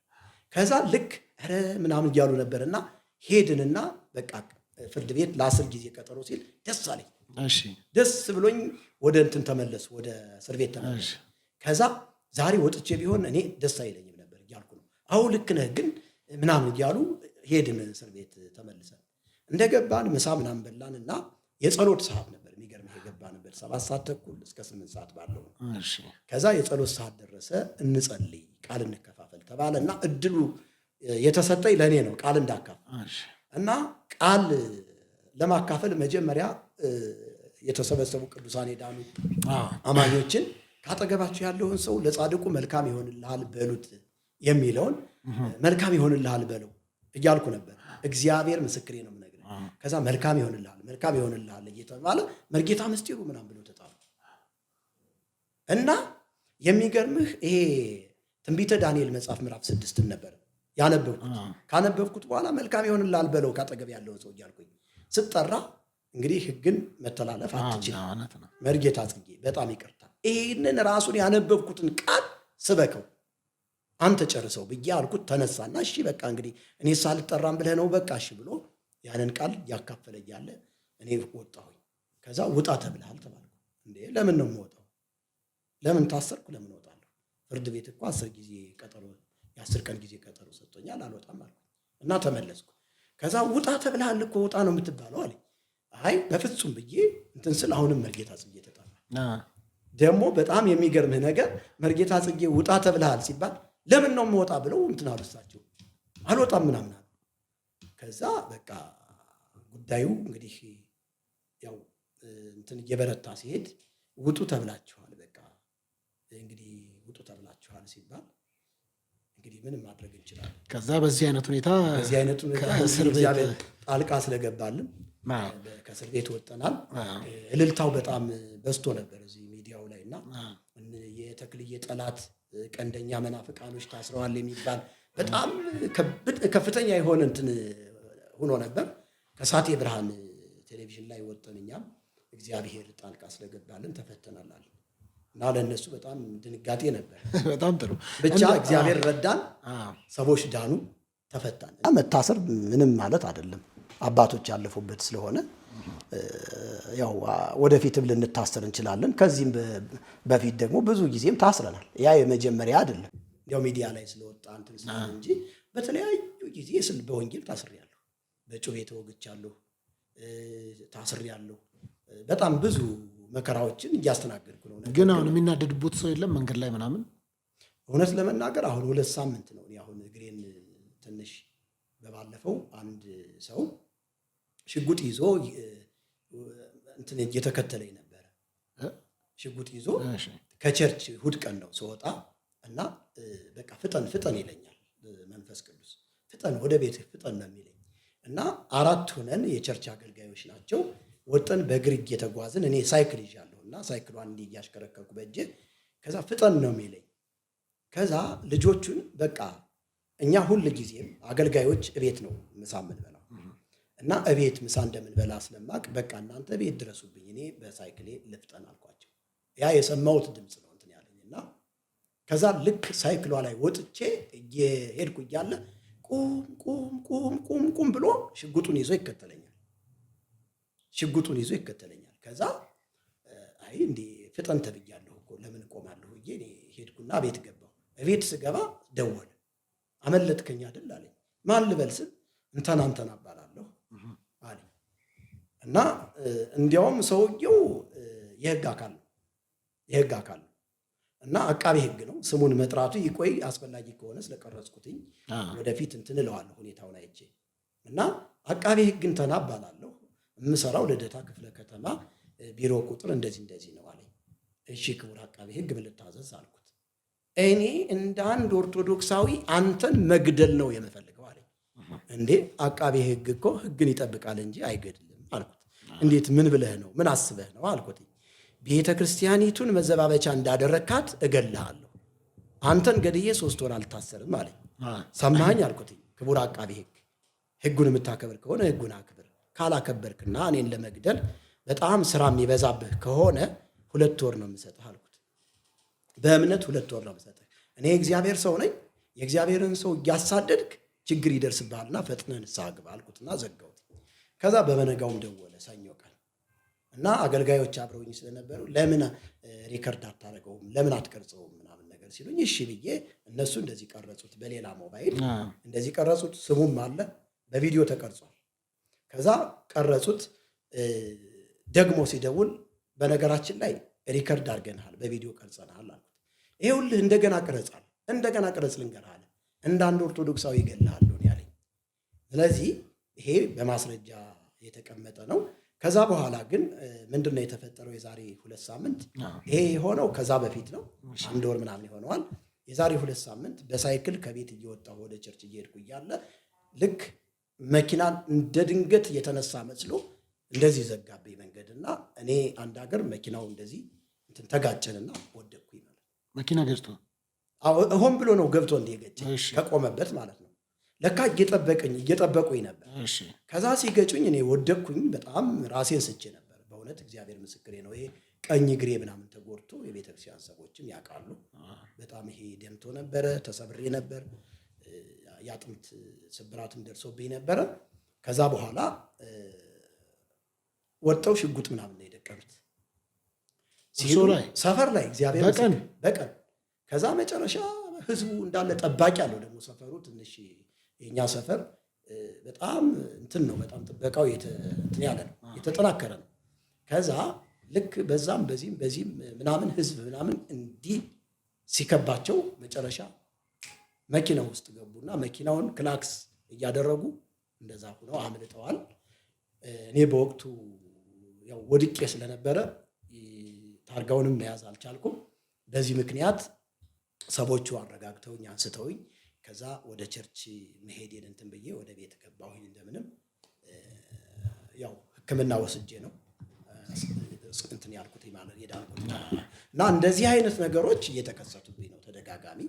Speaker 2: ከዛ ልክ ኧረ ምናምን እያሉ ነበርና ሄድንና በቃ ፍርድ ቤት ለ10 ጊዜ ቀጠሮ ሲል ደስ አለኝ። ደስ ብሎኝ ወደ እንትን ተመለሱ፣ ወደ እስር ቤት ተመለሱ። ከዛ ዛሬ ወጥቼ ቢሆን እኔ ደስ አይለኝም ነበር እያልኩ ነው። አሁን ልክ ነህ ግን ምናምን እያሉ ሄድን። እስር ቤት ተመልሰን እንደገባን ምሳ ምናምን በላንና የጸሎት ሰዓት ነበር። የሚገርምህ የገባንበት 7 ሰዓት ተኩል እስከ 8 ሰዓት ባለው ነው። ከዛ የጸሎት ሰዓት ደረሰ። እንጸልይ፣ ቃል እንከፋፈል ተባለና እድሉ የተሰጠኝ ለእኔ ነው ቃል እንዳካፈል እና ቃል ለማካፈል መጀመሪያ የተሰበሰቡ ቅዱሳን የዳኑ አማኞችን ካጠገባቸው ያለውን ሰው ለጻድቁ መልካም ይሆንልሃል በሉት የሚለውን መልካም ይሆንልሃል በለው እያልኩ ነበር። እግዚአብሔር ምስክሬ ነው የምነግርህ። ከዛ መልካም ይሆንልሃል እየተባለ መርጌታ ምስጢሩ ምናምን ብሎ ተጣሉ እና የሚገርምህ ይሄ ትንቢተ ዳንኤል መጽሐፍ ምዕራፍ 6 ነበር ያነበብኩት። ካነበብኩት በኋላ መልካም ይሆንልሃል በለው ካጠገብ ያለውን ሰው እያልኩኝ ስጠራ እንግዲህ ሕግን መተላለፍ አትችልም መርጌታ ጽጌ በጣም ይቅርታ፣ ይህንን ራሱን ያነበብኩትን ቃል ስበከው አንተ ጨርሰው ብዬ አልኩት። ተነሳና እሺ በቃ እንግዲህ እኔ ሳልጠራም ብለህ ነው በቃ እሺ ብሎ ያንን ቃል ያካፈለ እያለ እኔ ወጣሁኝ። ከዛ ውጣ ተብለሃል ተባልኩ። እንዴ ለምን ነው የምወጣው? ለምን ታሰርኩ? ለምን እወጣለሁ? ፍርድ ቤት እኮ 10 ጊዜ ቀጠሮ የ10 ቀን ጊዜ ቀጠሮ ሰጥቶኛል፣ አልወጣም አልኩ እና ተመለስኩ። ከዛ ውጣ ተብለሃል እኮ ውጣ ነው የምትባለው አለ። አይ በፍጹም ብዬ እንትን ስል አሁንም መርጌታ ጽጌ ተጣራ። ደግሞ በጣም የሚገርምህ ነገር መርጌታ ጽጌ ውጣ ተብለሃል ሲባል ለምን ነው የምወጣ ብለው እንትን አሉ እሳቸው። አልወጣም ምናምን አሉ። ከዛ በቃ ጉዳዩ እንግዲህ ያው እንትን እየበረታ ሲሄድ ውጡ ተብላችኋል፣ በቃ እንግዲህ ውጡ ተብላችኋል ሲባል እንግዲህ ምንም ማድረግ እንችላለን።
Speaker 1: ከዛ በዚህ አይነት ሁኔታ
Speaker 2: እግዚአብሔር ጣልቃ ስለገባልን ከእስር ቤት ወጠናል። እልልታው በጣም በዝቶ ነበር እዚህ ሚዲያው ላይ እና የተክልዬ ጠላት ቀንደኛ መናፍቃኖች ታስረዋል የሚባል በጣም ከፍተኛ የሆነ እንትን ሆኖ ነበር። ከሳቴ ብርሃን ቴሌቪዥን ላይ ወጠን እኛም እግዚአብሔር ጣልቃ ስለገባልን ተፈተናል እና ለእነሱ በጣም ድንጋጤ ነበር።
Speaker 1: በጣም ጥሩ
Speaker 2: ብቻ እግዚአብሔር ረዳን፣ ሰዎች ዳኑ፣ ተፈታን። መታሰር ምንም ማለት አይደለም፣ አባቶች ያለፉበት ስለሆነ ያው ወደፊትም ልንታሰር እንችላለን። ከዚህም በፊት ደግሞ ብዙ ጊዜም ታስረናል። ያ የመጀመሪያ አይደለም፣ ያው ሚዲያ ላይ ስለወጣ እንትን ስለሆነ እንጂ በተለያዩ ጊዜ በወንጌል ታስሬያለሁ፣ በጩቤ ተወግቻለሁ፣ ታስሬያለሁ። በጣም ብዙ መከራዎችን እያስተናገድኩ ነው።
Speaker 1: ግን አሁን የሚናደድቡት ሰው የለም መንገድ ላይ ምናምን?
Speaker 2: እውነት ለመናገር አሁን 2 ሳምንት ነው አሁን እግሬን ትንሽ በባለፈው አንድ ሰው ሽጉጥ ይዞ እንትን እየተከተለኝ ነበረ። ሽጉጥ ይዞ ከቸርች እሑድ ቀን ነው ስወጣ እና በቃ ፍጠን ይለኛል መንፈስ ቅዱስ፣ ፍጠን ወደ ቤት ፍጠን ነው የሚለኝ እና 4 ሆነን የቸርች አገልጋዮች ናቸው ወጠን በእግር እየተጓዝን እኔ ሳይክል ይዣለሁ እና ሳይክሏን እንዲህ እያሽከረከርኩ በእጄ ከዛ ፍጠን ነው የሚለኝ። ከዛ ልጆቹን በቃ እኛ ሁል ጊዜም አገልጋዮች እቤት ነው ምሳ የምንበላው እና እቤት ምሳ እንደምንበላ ስለማቅ በቃ እናንተ ቤት ድረሱብኝ፣ እኔ በሳይክሌ ልፍጠን አልኳቸው። ያ የሰማሁት ድምፅ ነው እንትን ያለኝ እና ከዛ ልክ ሳይክሏ ላይ ወጥቼ እየሄድኩ እያለ ቁም ብሎ ሽጉጡን ይዞ ይከተለኛል። ከዛ አይ እንዴ ፍጠን ተብያለሁ እኮ ለምን እቆማለሁ ብዬ እኔ ሄድኩና ቤት ገባሁ። ቤት ስገባ ደወለ። አመለጥከኝ አይደል አለኝ። ማን ልበል ስል እንተና እባላለሁ አለኝ እና እንዲያውም ሰውየው የህግ አካል ነው እና አቃቤ ህግ ነው። ስሙን መጥራቱ ይቆይ፣ አስፈላጊ ከሆነ ስለቀረጽኩትኝ ወደፊት እንትን እለዋለሁ ሁኔታውን አይቼ እና አቃቤ ህግ እንተና እባላለሁ፣ የምሰራው ልደታ ክፍለ ከተማ ቢሮ ቁጥር እንደዚህ ነው አለኝ። እሺ ክቡር አቃቤ ህግ ምን ልታዘዝ አልኩት። እኔ እንደ አንድ ኦርቶዶክሳዊ አንተን መግደል ነው የምፈልገው አለኝ። እንዴ አቃቤ ህግ እኮ ህግን ይጠብቃል እንጂ አይገድልም አልኩት። እንዴት ምን ብለህ ነው ምን አስበህ ነው አልኩት። ቤተ ክርስቲያኒቱን መዘባበቻ እንዳደረካት እገልሃለሁ፣ አንተን ገድዬ 3 ወር አልታሰርም አለኝ። ሰማኸኝ አልኩት። ክቡር አቃቤ ህግ ህጉን የምታከብር ከሆነ ህጉን አክብር፣ ካላከበርክና እኔን ለመግደል በጣም ስራ የሚበዛብህ ከሆነ 2 ወር ነው የምሰጥህ አልኩት። በእምነት 2 ወር ነው የምሰጥህ። እኔ የእግዚአብሔር ሰው ነኝ፣ የእግዚአብሔርን ሰው እያሳደድክ ችግር ይደርስብሃልና ፈጥነህ ንስሐ ግባ አልኩትና ዘጋሁት። ከዛ በመነጋውም ደወለ ሰኞ ቀን እና አገልጋዮች አብረውኝ ስለነበሩ ለምን ሪከርድ አታደርገውም ለምን አትቀርጸውም ምናምን ነገር ሲሉኝ እሺ ብዬ እነሱ እንደዚህ ቀረጹት፣ በሌላ ሞባይል እንደዚህ ቀረጹት። ስሙም አለ በቪዲዮ ተቀርጿል። ከዛ ቀረጹት። ደግሞ ሲደውል በነገራችን ላይ ሪከርድ አድርገናል፣ በቪዲዮ ቀርጸናል አልኩት። ይኸውልህ እንደገና ቅረጽ ልንገርህ አለ። እንደ አንድ ኦርቶዶክሳዊ ይገልሃለሁ ያለኝ። ስለዚህ ይሄ በማስረጃ የተቀመጠ ነው። ከዛ በኋላ ግን ምንድነው የተፈጠረው? የዛሬ 2 ሳምንት ይሄ የሆነው ከዛ በፊት ነው። 1 ወር ምናምን ይሆነዋል። የዛሬ 2 ሳምንት በሳይክል ከቤት እየወጣሁ ወደ ቸርች እየሄድኩ እያለ ልክ መኪናን እንደ ድንገት የተነሳ መስሎ እንደዚህ ዘጋብኝ መንገድና እኔ አንድ ሀገር መኪናው እንደዚህ እንትን ተጋጨንና ወደቅኩኝ ማለት
Speaker 1: መኪና ገጭቶ
Speaker 2: ሆን ብሎ ነው ገብቶ እንደገጨኝ ከቆመበት ማለት ነው። ለካ እየጠበቁኝ ነበር። ከዛ ሲገጩኝ እኔ ወደቅኩኝ። በጣም ራሴን ስቼ ነበር። በእውነት እግዚአብሔር ምስክሬ ነው። ይሄ ቀኝ እግሬ ምናምን ተጎድቶ የቤተክርስቲያን ሰዎችም ያውቃሉ። በጣም ይሄ ደምቶ ነበረ፣ ተሰብሬ ነበር፣ የአጥንት ስብራትም ደርሶብኝ ነበረ። ከዛ በኋላ ወጣው ሽጉጥ ምናምን ነው የደቀኑት ሰፈር ላይ እግዚአብሔር በቀን ከዛ መጨረሻ ህዝቡ እንዳለ ጠባቂ አለው። ደግሞ ሰፈሩ ትንሽ የኛ ሰፈር በጣም እንትን ነው፣ በጣም ጥበቃው እንትን ያለ ነው፣ የተጠናከረ ነው። ከዛ ልክ በዛም በዚህም ምናምን ህዝብ ምናምን እንዲህ ሲከባቸው መጨረሻ መኪናው ውስጥ ገቡና መኪናውን ክላክስ እያደረጉ እንደዛ ሆነው አምልጠዋል። እኔ በወቅቱ ያው ወድቄ ስለነበረ ታርጋውንም መያዝ አልቻልኩም። በዚህ ምክንያት ሰዎቹ አረጋግተውኝ አንስተውኝ ከዛ ወደ ቸርች መሄዴን እንትን ብዬ ወደ ቤት ገባሁኝ። እንደምንም ያው ሕክምና ወስጄ ነው እንትን ያልኩት ማለት የዳንኩት። እና እንደዚህ አይነት ነገሮች እየተከሰቱብኝ ነው፣ ተደጋጋሚ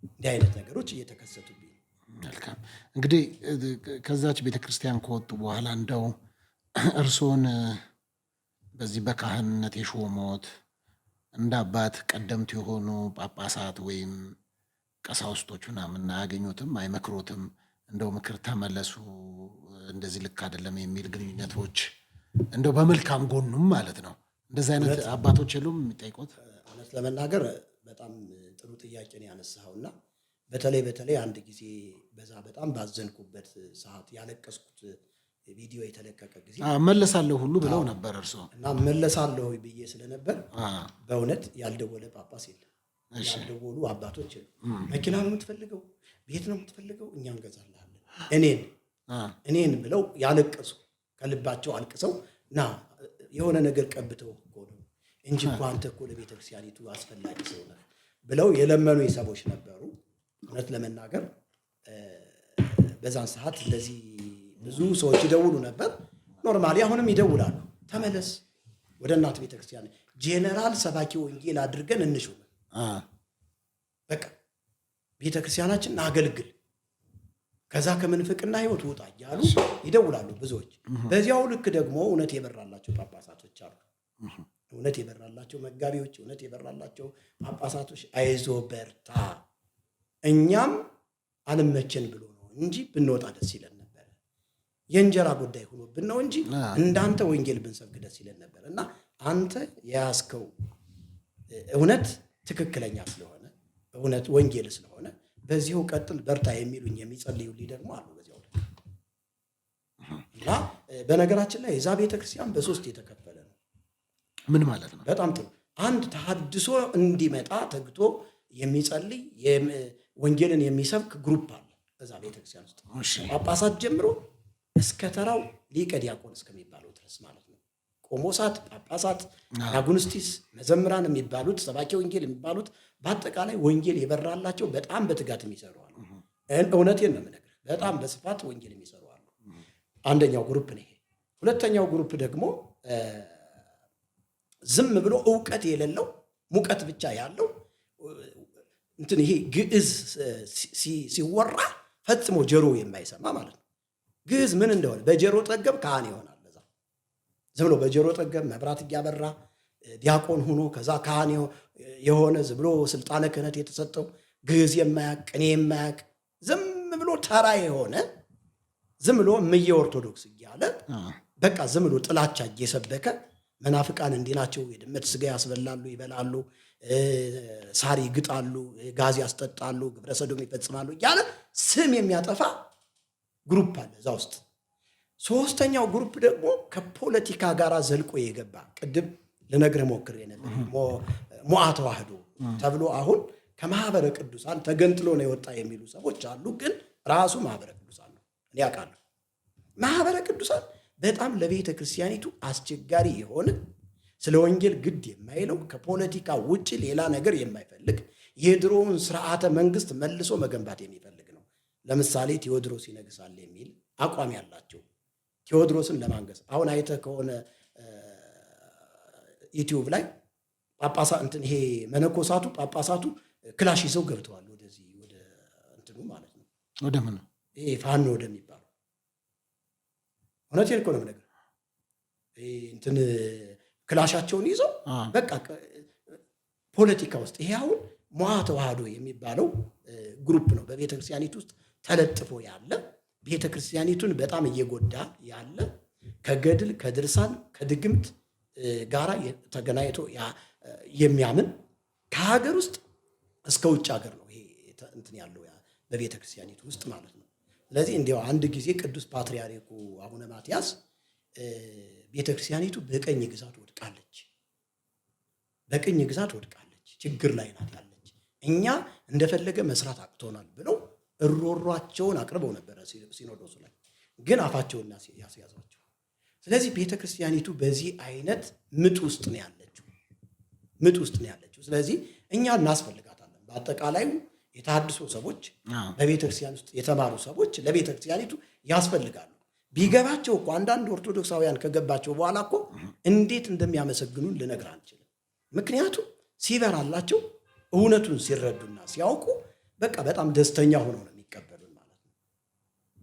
Speaker 2: እንዲህ አይነት ነገሮች እየተከሰቱብኝ ነው።
Speaker 1: መልካም እንግዲህ ከዛች ቤተክርስቲያን ከወጡ በኋላ እንደው እርስዎን በዚህ በካህንነት የሾሞት እንደ አባት ቀደምት የሆኑ ጳጳሳት ወይም ቀሳውስቶች ምናምን አያገኙትም? አይመክሮትም? እንደው ምክር ተመለሱ፣ እንደዚህ ልክ አይደለም የሚል ግንኙነቶች እንደው በመልካም ጎኑም ማለት ነው እንደዚህ አይነት አባቶች የሉም የሚጠይቁት?
Speaker 2: እውነት ለመናገር በጣም ጥሩ ጥያቄ ነው ያነሳኸውና በተለይ አንድ ጊዜ በዛ በጣም ባዘንኩበት ሰዓት ያለቀስኩት ቪዲዮ የተለቀቀ ጊዜ
Speaker 1: መለሳለሁ ሁሉ ብለው ነበር እርስዎ
Speaker 2: እና መለሳለሁ ብዬ ስለነበር በእውነት ያልደወለ ጳጳስ የለም፣ ያልደወሉ አባቶች የለም። መኪና ነው የምትፈልገው፣ ቤት ነው የምትፈልገው፣ እኛ እንገዛልሃለን እኔን ብለው ያለቀሱ ከልባቸው አልቅሰው እና የሆነ ነገር ቀብተው እኮ ነው እንጂ እኮ አንተ እኮ ለቤተክርስቲያኒቱ አስፈላጊ ሰው ነህ ብለው የለመኑ ሰዎች ነበሩ። እውነት ለመናገር በዛን ሰዓት እንደዚህ ብዙ ሰዎች ይደውሉ ነበር። ኖርማሊ አሁንም ይደውላሉ። ተመለስ ወደ እናት ቤተክርስቲያን፣ ጄኔራል ሰባኪ ወንጌል አድርገን እንሹም፣ በቃ ቤተክርስቲያናችንን አገልግል፣ ከዛ ከምንፍቅና ህይወት ውጣ እያሉ ይደውላሉ ብዙዎች። በዚያው ልክ ደግሞ እውነት የበራላቸው ጳጳሳቶች አሉ። እውነት የበራላቸው መጋቢዎች፣ እውነት የበራላቸው ጳጳሳቶች አይዞ በርታ፣ እኛም አልመቸን ብሎ ነው እንጂ ብንወጣ ደስ ይለን ነበር። የእንጀራ ጉዳይ ሆኖብን ነው እንጂ እንዳንተ ወንጌል ብንሰብክ ደስ ይለን ነበር። እና አንተ የያዝከው እውነት ትክክለኛ ስለሆነ እውነት ወንጌል ስለሆነ በዚሁ ቀጥል በርታ የሚሉኝ የሚጸልዩልኝ ደግሞ አሉ በዚያው ልክ። እና በነገራችን ላይ የዛ ቤተክርስቲያን በሶስት የተከፈለ ነው።
Speaker 1: ምን ማለት ነው?
Speaker 2: በጣም ጥሩ። አንድ ተሐድሶ እንዲመጣ ተግቶ የሚጸልይ ወንጌልን የሚሰብክ ግሩፕ አለ በዛ ቤተክርስቲያን ውስጥ ጳጳሳት ጀምሮ እስከ ተራው ሊቀ ዲያቆን እስከሚባለው ድረስ ማለት ነው። ቆሞሳት፣ ጳጳሳት፣ አጉንስቲስ፣ መዘምራን የሚባሉት ሰባኪ ወንጌል የሚባሉት በአጠቃላይ ወንጌል የበራላቸው በጣም በትጋት የሚሰሩ አሉ። እውነቴን ነው የምነግርህ፣ በጣም በስፋት ወንጌል የሚሰሩ አሉ። አንደኛው ግሩፕ ነው ይሄ። ሁለተኛው ግሩፕ ደግሞ ዝም ብሎ እውቀት የሌለው ሙቀት ብቻ ያለው እንትን ይሄ ግዕዝ ሲወራ ፈጽሞ ጆሮ የማይሰማ ማለት ነው። ግዕዝ ምን እንደሆነ በጆሮ ጠገብ ካህን ይሆናል። በዛ ዝም ብሎ በጆሮ ጠገብ መብራት እያበራ ዲያቆን ሆኖ ከዛ ካህን የሆነ ዝም ብሎ ስልጣነ ክህነት የተሰጠው ግዕዝ የማያቅ ቅኔ የማያቅ ዝም ብሎ ተራ የሆነ ዝም ብሎ እምዬ ኦርቶዶክስ እያለ በቃ ዝም ብሎ ጥላቻ እየሰበከ መናፍቃን እንዲህ ናቸው፣ የድመት ስጋ ያስበላሉ፣ ይበላሉ፣ ሳር ይግጣሉ፣ ጋዝ ያስጠጣሉ፣ ግብረ ሰዶም ይፈጽማሉ እያለ ስም የሚያጠፋ ግሩፕ አለ እዛ ውስጥ። ሶስተኛው ግሩፕ ደግሞ ከፖለቲካ ጋር ዘልቆ የገባ ቅድም ልነግርህ ሞክሬ ነበር። ሞዓ ተዋህዶ ተብሎ አሁን ከማህበረ ቅዱሳን ተገንጥሎ ነው የወጣ የሚሉ ሰዎች አሉ። ግን ራሱ ማህበረ ቅዱሳን ነው፣ እኔ አውቃለሁ። ማህበረ ቅዱሳን በጣም ለቤተ ክርስቲያኒቱ አስቸጋሪ የሆነ ስለ ወንጌል ግድ የማይለው ከፖለቲካ ውጭ ሌላ ነገር የማይፈልግ የድሮውን ስርዓተ መንግስት መልሶ መገንባት የሚፈልግ ነው። ለምሳሌ ቴዎድሮስ ይነግሳል የሚል አቋም ያላቸው ቴዎድሮስን ለማንገስ አሁን አይተህ ከሆነ ዩቲዩብ ላይ ጳጳሳት እንትን ይሄ መነኮሳቱ ጳጳሳቱ ክላሽ ይዘው ገብተዋል ወደዚህ ወደ እንትኑ ማለት ነው።
Speaker 1: ወደ ምን
Speaker 2: ይሄ ፋኖ ወደሚባለው እውነቴን እኮ ነው የምነግርህ። እንትን ክላሻቸውን ይዘው በቃ ፖለቲካ ውስጥ ይሄ አሁን ሞዓ ተዋህዶ የሚባለው ግሩፕ ነው በቤተክርስቲያኒቱ ውስጥ ተለጥፎ ያለ ቤተክርስቲያኒቱን በጣም እየጎዳ ያለ ከገድል ከድርሳን ከድግምት ጋራ ተገናኝቶ የሚያምን ከሀገር ውስጥ እስከ ውጭ ሀገር ነው ይሄ እንትን ያለው በቤተክርስቲያኒቱ ውስጥ ማለት ነው። ስለዚህ እንዲያው አንድ ጊዜ ቅዱስ ፓትርያርኩ አቡነ ማትያስ ቤተክርስቲያኒቱ በቀኝ ግዛት ወድቃለች፣ በቀኝ ግዛት ወድቃለች፣ ችግር ላይ ናት ያለች፣ እኛ እንደፈለገ መስራት አቅቶናል ብለው እሮሯቸውን አቅርበው ነበረ ሲኖዶሱ ላይ። ግን አፋቸውን ያስያዟቸው ስለዚህ ቤተክርስቲያኒቱ በዚህ አይነት ምጥ ውስጥ ነው ያለችው። ስለዚህ እኛ እናስፈልጋታለን። በአጠቃላይ የተሐድሶ ሰዎች፣ በቤተክርስቲያን ውስጥ የተማሩ ሰዎች ለቤተክርስቲያኒቱ ያስፈልጋሉ። ቢገባቸው እኮ አንዳንድ ኦርቶዶክሳውያን ከገባቸው በኋላ እኮ እንዴት እንደሚያመሰግኑን ልነግር አንችልም። ምክንያቱም ሲበራላቸው እውነቱን ሲረዱና ሲያውቁ በቃ በጣም ደስተኛ ሆነው ነው የሚቀበሉን ማለት ነው።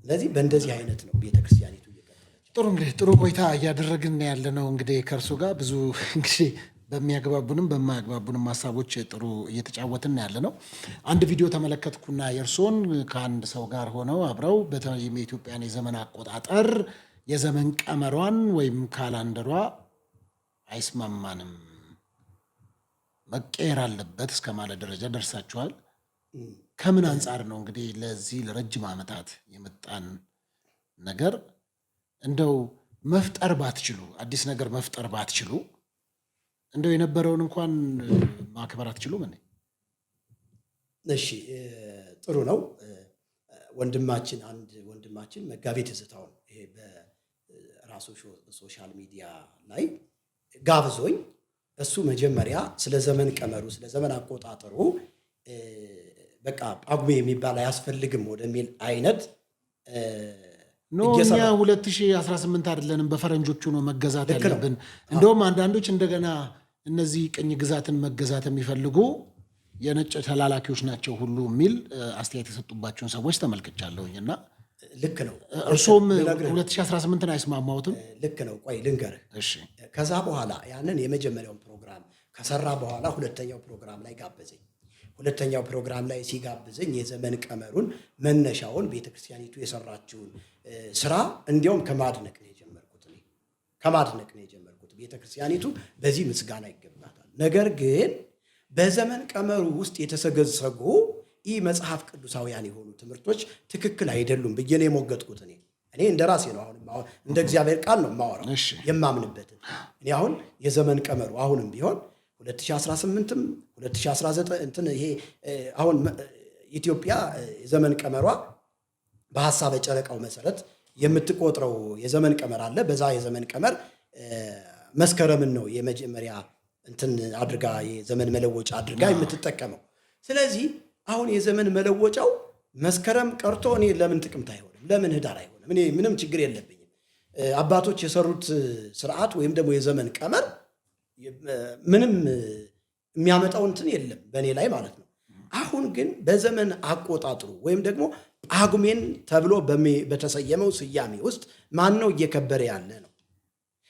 Speaker 2: ስለዚህ በእንደዚህ አይነት ነው ቤተክርስቲያኒቱ እየቀጠለች።
Speaker 1: ጥሩ እንግዲህ ጥሩ ቆይታ እያደረግን ያለ ነው እንግዲህ ከእርሱ ጋር ብዙ እንግዲህ በሚያግባቡንም በማያግባቡንም ሀሳቦች ጥሩ እየተጫወትን ያለ ነው። አንድ ቪዲዮ ተመለከትኩና የእርሶን ከአንድ ሰው ጋር ሆነው አብረው በተለይም የኢትዮጵያን የዘመን አቆጣጠር የዘመን ቀመሯን ወይም ካላንደሯ አይስማማንም መቀየር አለበት እስከ ማለት ደረጃ ደርሳችኋል። ከምን አንጻር ነው እንግዲህ ለዚህ ለረጅም ዓመታት የመጣን ነገር እንደው መፍጠር ባትችሉ አዲስ ነገር መፍጠር ባትችሉ እንደው የነበረውን እንኳን ማክበር አትችሉም?
Speaker 2: እሺ ጥሩ ነው። አንድ ወንድማችን መጋቤ ትዝታውን ይሄ በራሱ ሶሻል ሚዲያ ላይ ጋብዞኝ እሱ መጀመሪያ ስለ ዘመን ቀመሩ ስለ ዘመን አቆጣጠሩ በቃ ጳጉሜ የሚባል አያስፈልግም ወደሚል አይነት
Speaker 1: እኛ 2018 አይደለንም በፈረንጆቹ ነው መገዛት ያለብን። እንደውም አንዳንዶች እንደገና እነዚህ ቅኝ ግዛትን መገዛት የሚፈልጉ የነጭ ተላላኪዎች ናቸው ሁሉ የሚል አስተያየት የሰጡባቸውን ሰዎች ተመልክቻለሁኝ። እና
Speaker 2: ልክ ነው።
Speaker 1: እርሶም 2018ን አይስማማዎትም?
Speaker 2: ልክ ነው። ቆይ ልንገርህ።
Speaker 1: እሺ።
Speaker 2: ከዛ በኋላ ያንን የመጀመሪያውን ፕሮግራም ከሰራ በኋላ ሁለተኛው ፕሮግራም ላይ ጋበዘኝ። ሁለተኛው ፕሮግራም ላይ ሲጋብዘኝ የዘመን ቀመሩን መነሻውን ቤተክርስቲያኒቱ የሰራችውን ስራ እንዲያውም ከማድነቅ ነው የጀመርኩት። ቤተክርስቲያኒቱ በዚህ ምስጋና ይገባታል። ነገር ግን በዘመን ቀመሩ ውስጥ የተሰገሰጉ ይህ መጽሐፍ ቅዱሳውያን የሆኑ ትምህርቶች ትክክል አይደሉም ብዬ ነው የሞገጥኩት። እኔ እንደ ራሴ ነው አሁን እንደ እግዚአብሔር ቃል ነው የማወራው የማምንበትን። እኔ አሁን የዘመን ቀመሩ አሁንም ቢሆን 2018ም 2019 እንትን ይሄ አሁን ኢትዮጵያ የዘመን ቀመሯ በሐሳበ ጨረቃው መሰረት የምትቆጥረው የዘመን ቀመር አለ። በዛ የዘመን ቀመር መስከረምን ነው የመጀመሪያ እንትን አድርጋ የዘመን መለወጫ አድርጋ የምትጠቀመው። ስለዚህ አሁን የዘመን መለወጫው መስከረም ቀርቶ እኔ ለምን ጥቅምት አይሆንም? ለምን ህዳር አይሆንም? እኔ ምንም ችግር የለብኝም። አባቶች የሰሩት ስርዓት ወይም ደግሞ የዘመን ቀመር ምንም የሚያመጣው እንትን የለም በእኔ ላይ ማለት ነው። አሁን ግን በዘመን አቆጣጥሩ ወይም ደግሞ ጳጉሜን ተብሎ በተሰየመው ስያሜ ውስጥ ማን ነው እየከበረ ያለ ነው?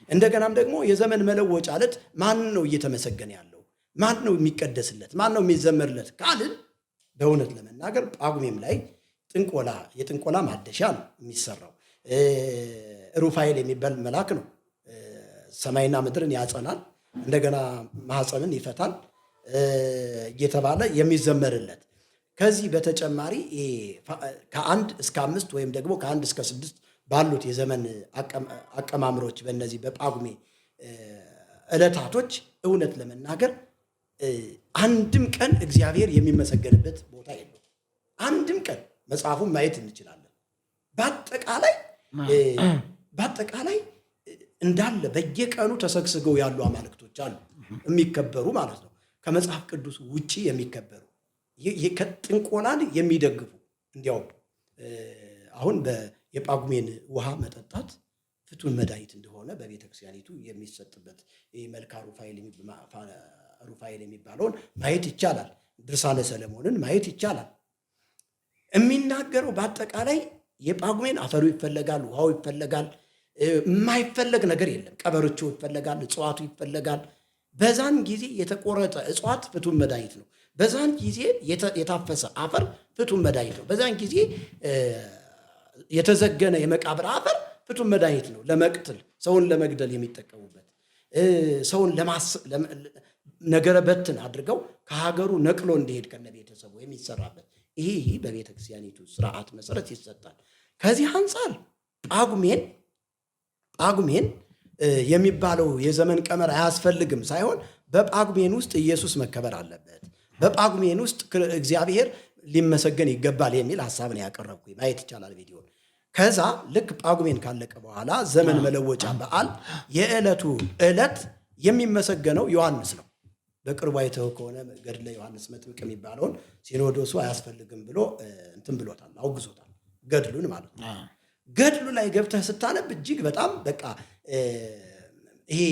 Speaker 2: እንደገናም ደግሞ የዘመን መለወጫ ዕለት ማን ነው እየተመሰገነ ያለው? ማን ነው የሚቀደስለት? ማን ነው የሚዘመርለት ካልን በእውነት ለመናገር ጳጉሜም ላይ የጥንቆላ ማደሻ ነው የሚሰራው። ሩፋኤል የሚባል መልአክ ነው ሰማይና ምድርን ያጸናል፣ እንደገና ማኅፀንን ይፈታል እየተባለ የሚዘመርለት። ከዚህ በተጨማሪ ከ1 እስከ 5 ወይም ደግሞ ከ1 እስከ 6 ባሉት የዘመን አቀማምሮች በእነዚህ በጳጉሜ ዕለታቶች እውነት ለመናገር አንድም ቀን እግዚአብሔር የሚመሰገንበት ቦታ የለው። አንድም ቀን መጽሐፉን ማየት እንችላለን። በአጠቃላይ እንዳለ በየቀኑ ተሰግስገው ያሉ አማልክቶች አሉ የሚከበሩ ማለት ነው። ከመጽሐፍ ቅዱስ ውጪ የሚከበሩ ጥንቆላን የሚደግፉ እንዲያውም አሁን የጳጉሜን ውሃ መጠጣት ፍቱን መድኃኒት እንደሆነ በቤተክርስቲያኒቱ የሚሰጥበት መልካ ሩፋኤል የሚባለውን ማየት ይቻላል። ድርሳነ ሰለሞንን ማየት ይቻላል። የሚናገረው በአጠቃላይ የጳጉሜን አፈሩ ይፈለጋል፣ ውሃው ይፈለጋል፣ የማይፈለግ ነገር የለም። ቀበሮቹ ይፈለጋል፣ እጽዋቱ ይፈለጋል። በዛን ጊዜ የተቆረጠ እጽዋት ፍቱን መድኃኒት ነው። በዛን ጊዜ የታፈሰ አፈር ፍቱን መድኃኒት ነው። በዛን ጊዜ የተዘገነ የመቃብር አፈር ፍቱን መድኃኒት ነው። ለመቅትል ሰውን ለመግደል የሚጠቀሙበት ሰውን ነገረ በትን አድርገው ከሀገሩ ነቅሎ እንዲሄድ ከነ ቤተሰቡ የሚሰራበት ይህ በቤተ ክርስቲያኒቱ ስርዓት መሰረት ይሰጣል። ከዚህ አንጻር ጳጉሜን የሚባለው የዘመን ቀመር አያስፈልግም ሳይሆን በጳጉሜን ውስጥ ኢየሱስ መከበር አለበት፣ በጳጉሜን ውስጥ እግዚአብሔር ሊመሰገን ይገባል የሚል ሀሳብን ያቀረብኩ ማየት ይቻላል ቪዲዮን። ከዛ ልክ ጳጉሜን ካለቀ በኋላ ዘመን መለወጫ በዓል የዕለቱ ዕለት የሚመሰገነው ዮሐንስ ነው። በቅርቡ አይተው ከሆነ ገድለ ዮሐንስ መጥምቅ የሚባለውን ሲኖዶሱ አያስፈልግም ብሎ እንትን ብሎታል፣ አውግዞታል። ገድሉን ማለት ነው። ገድሉ ላይ ገብተህ ስታነብ እጅግ በጣም በቃ ይሄ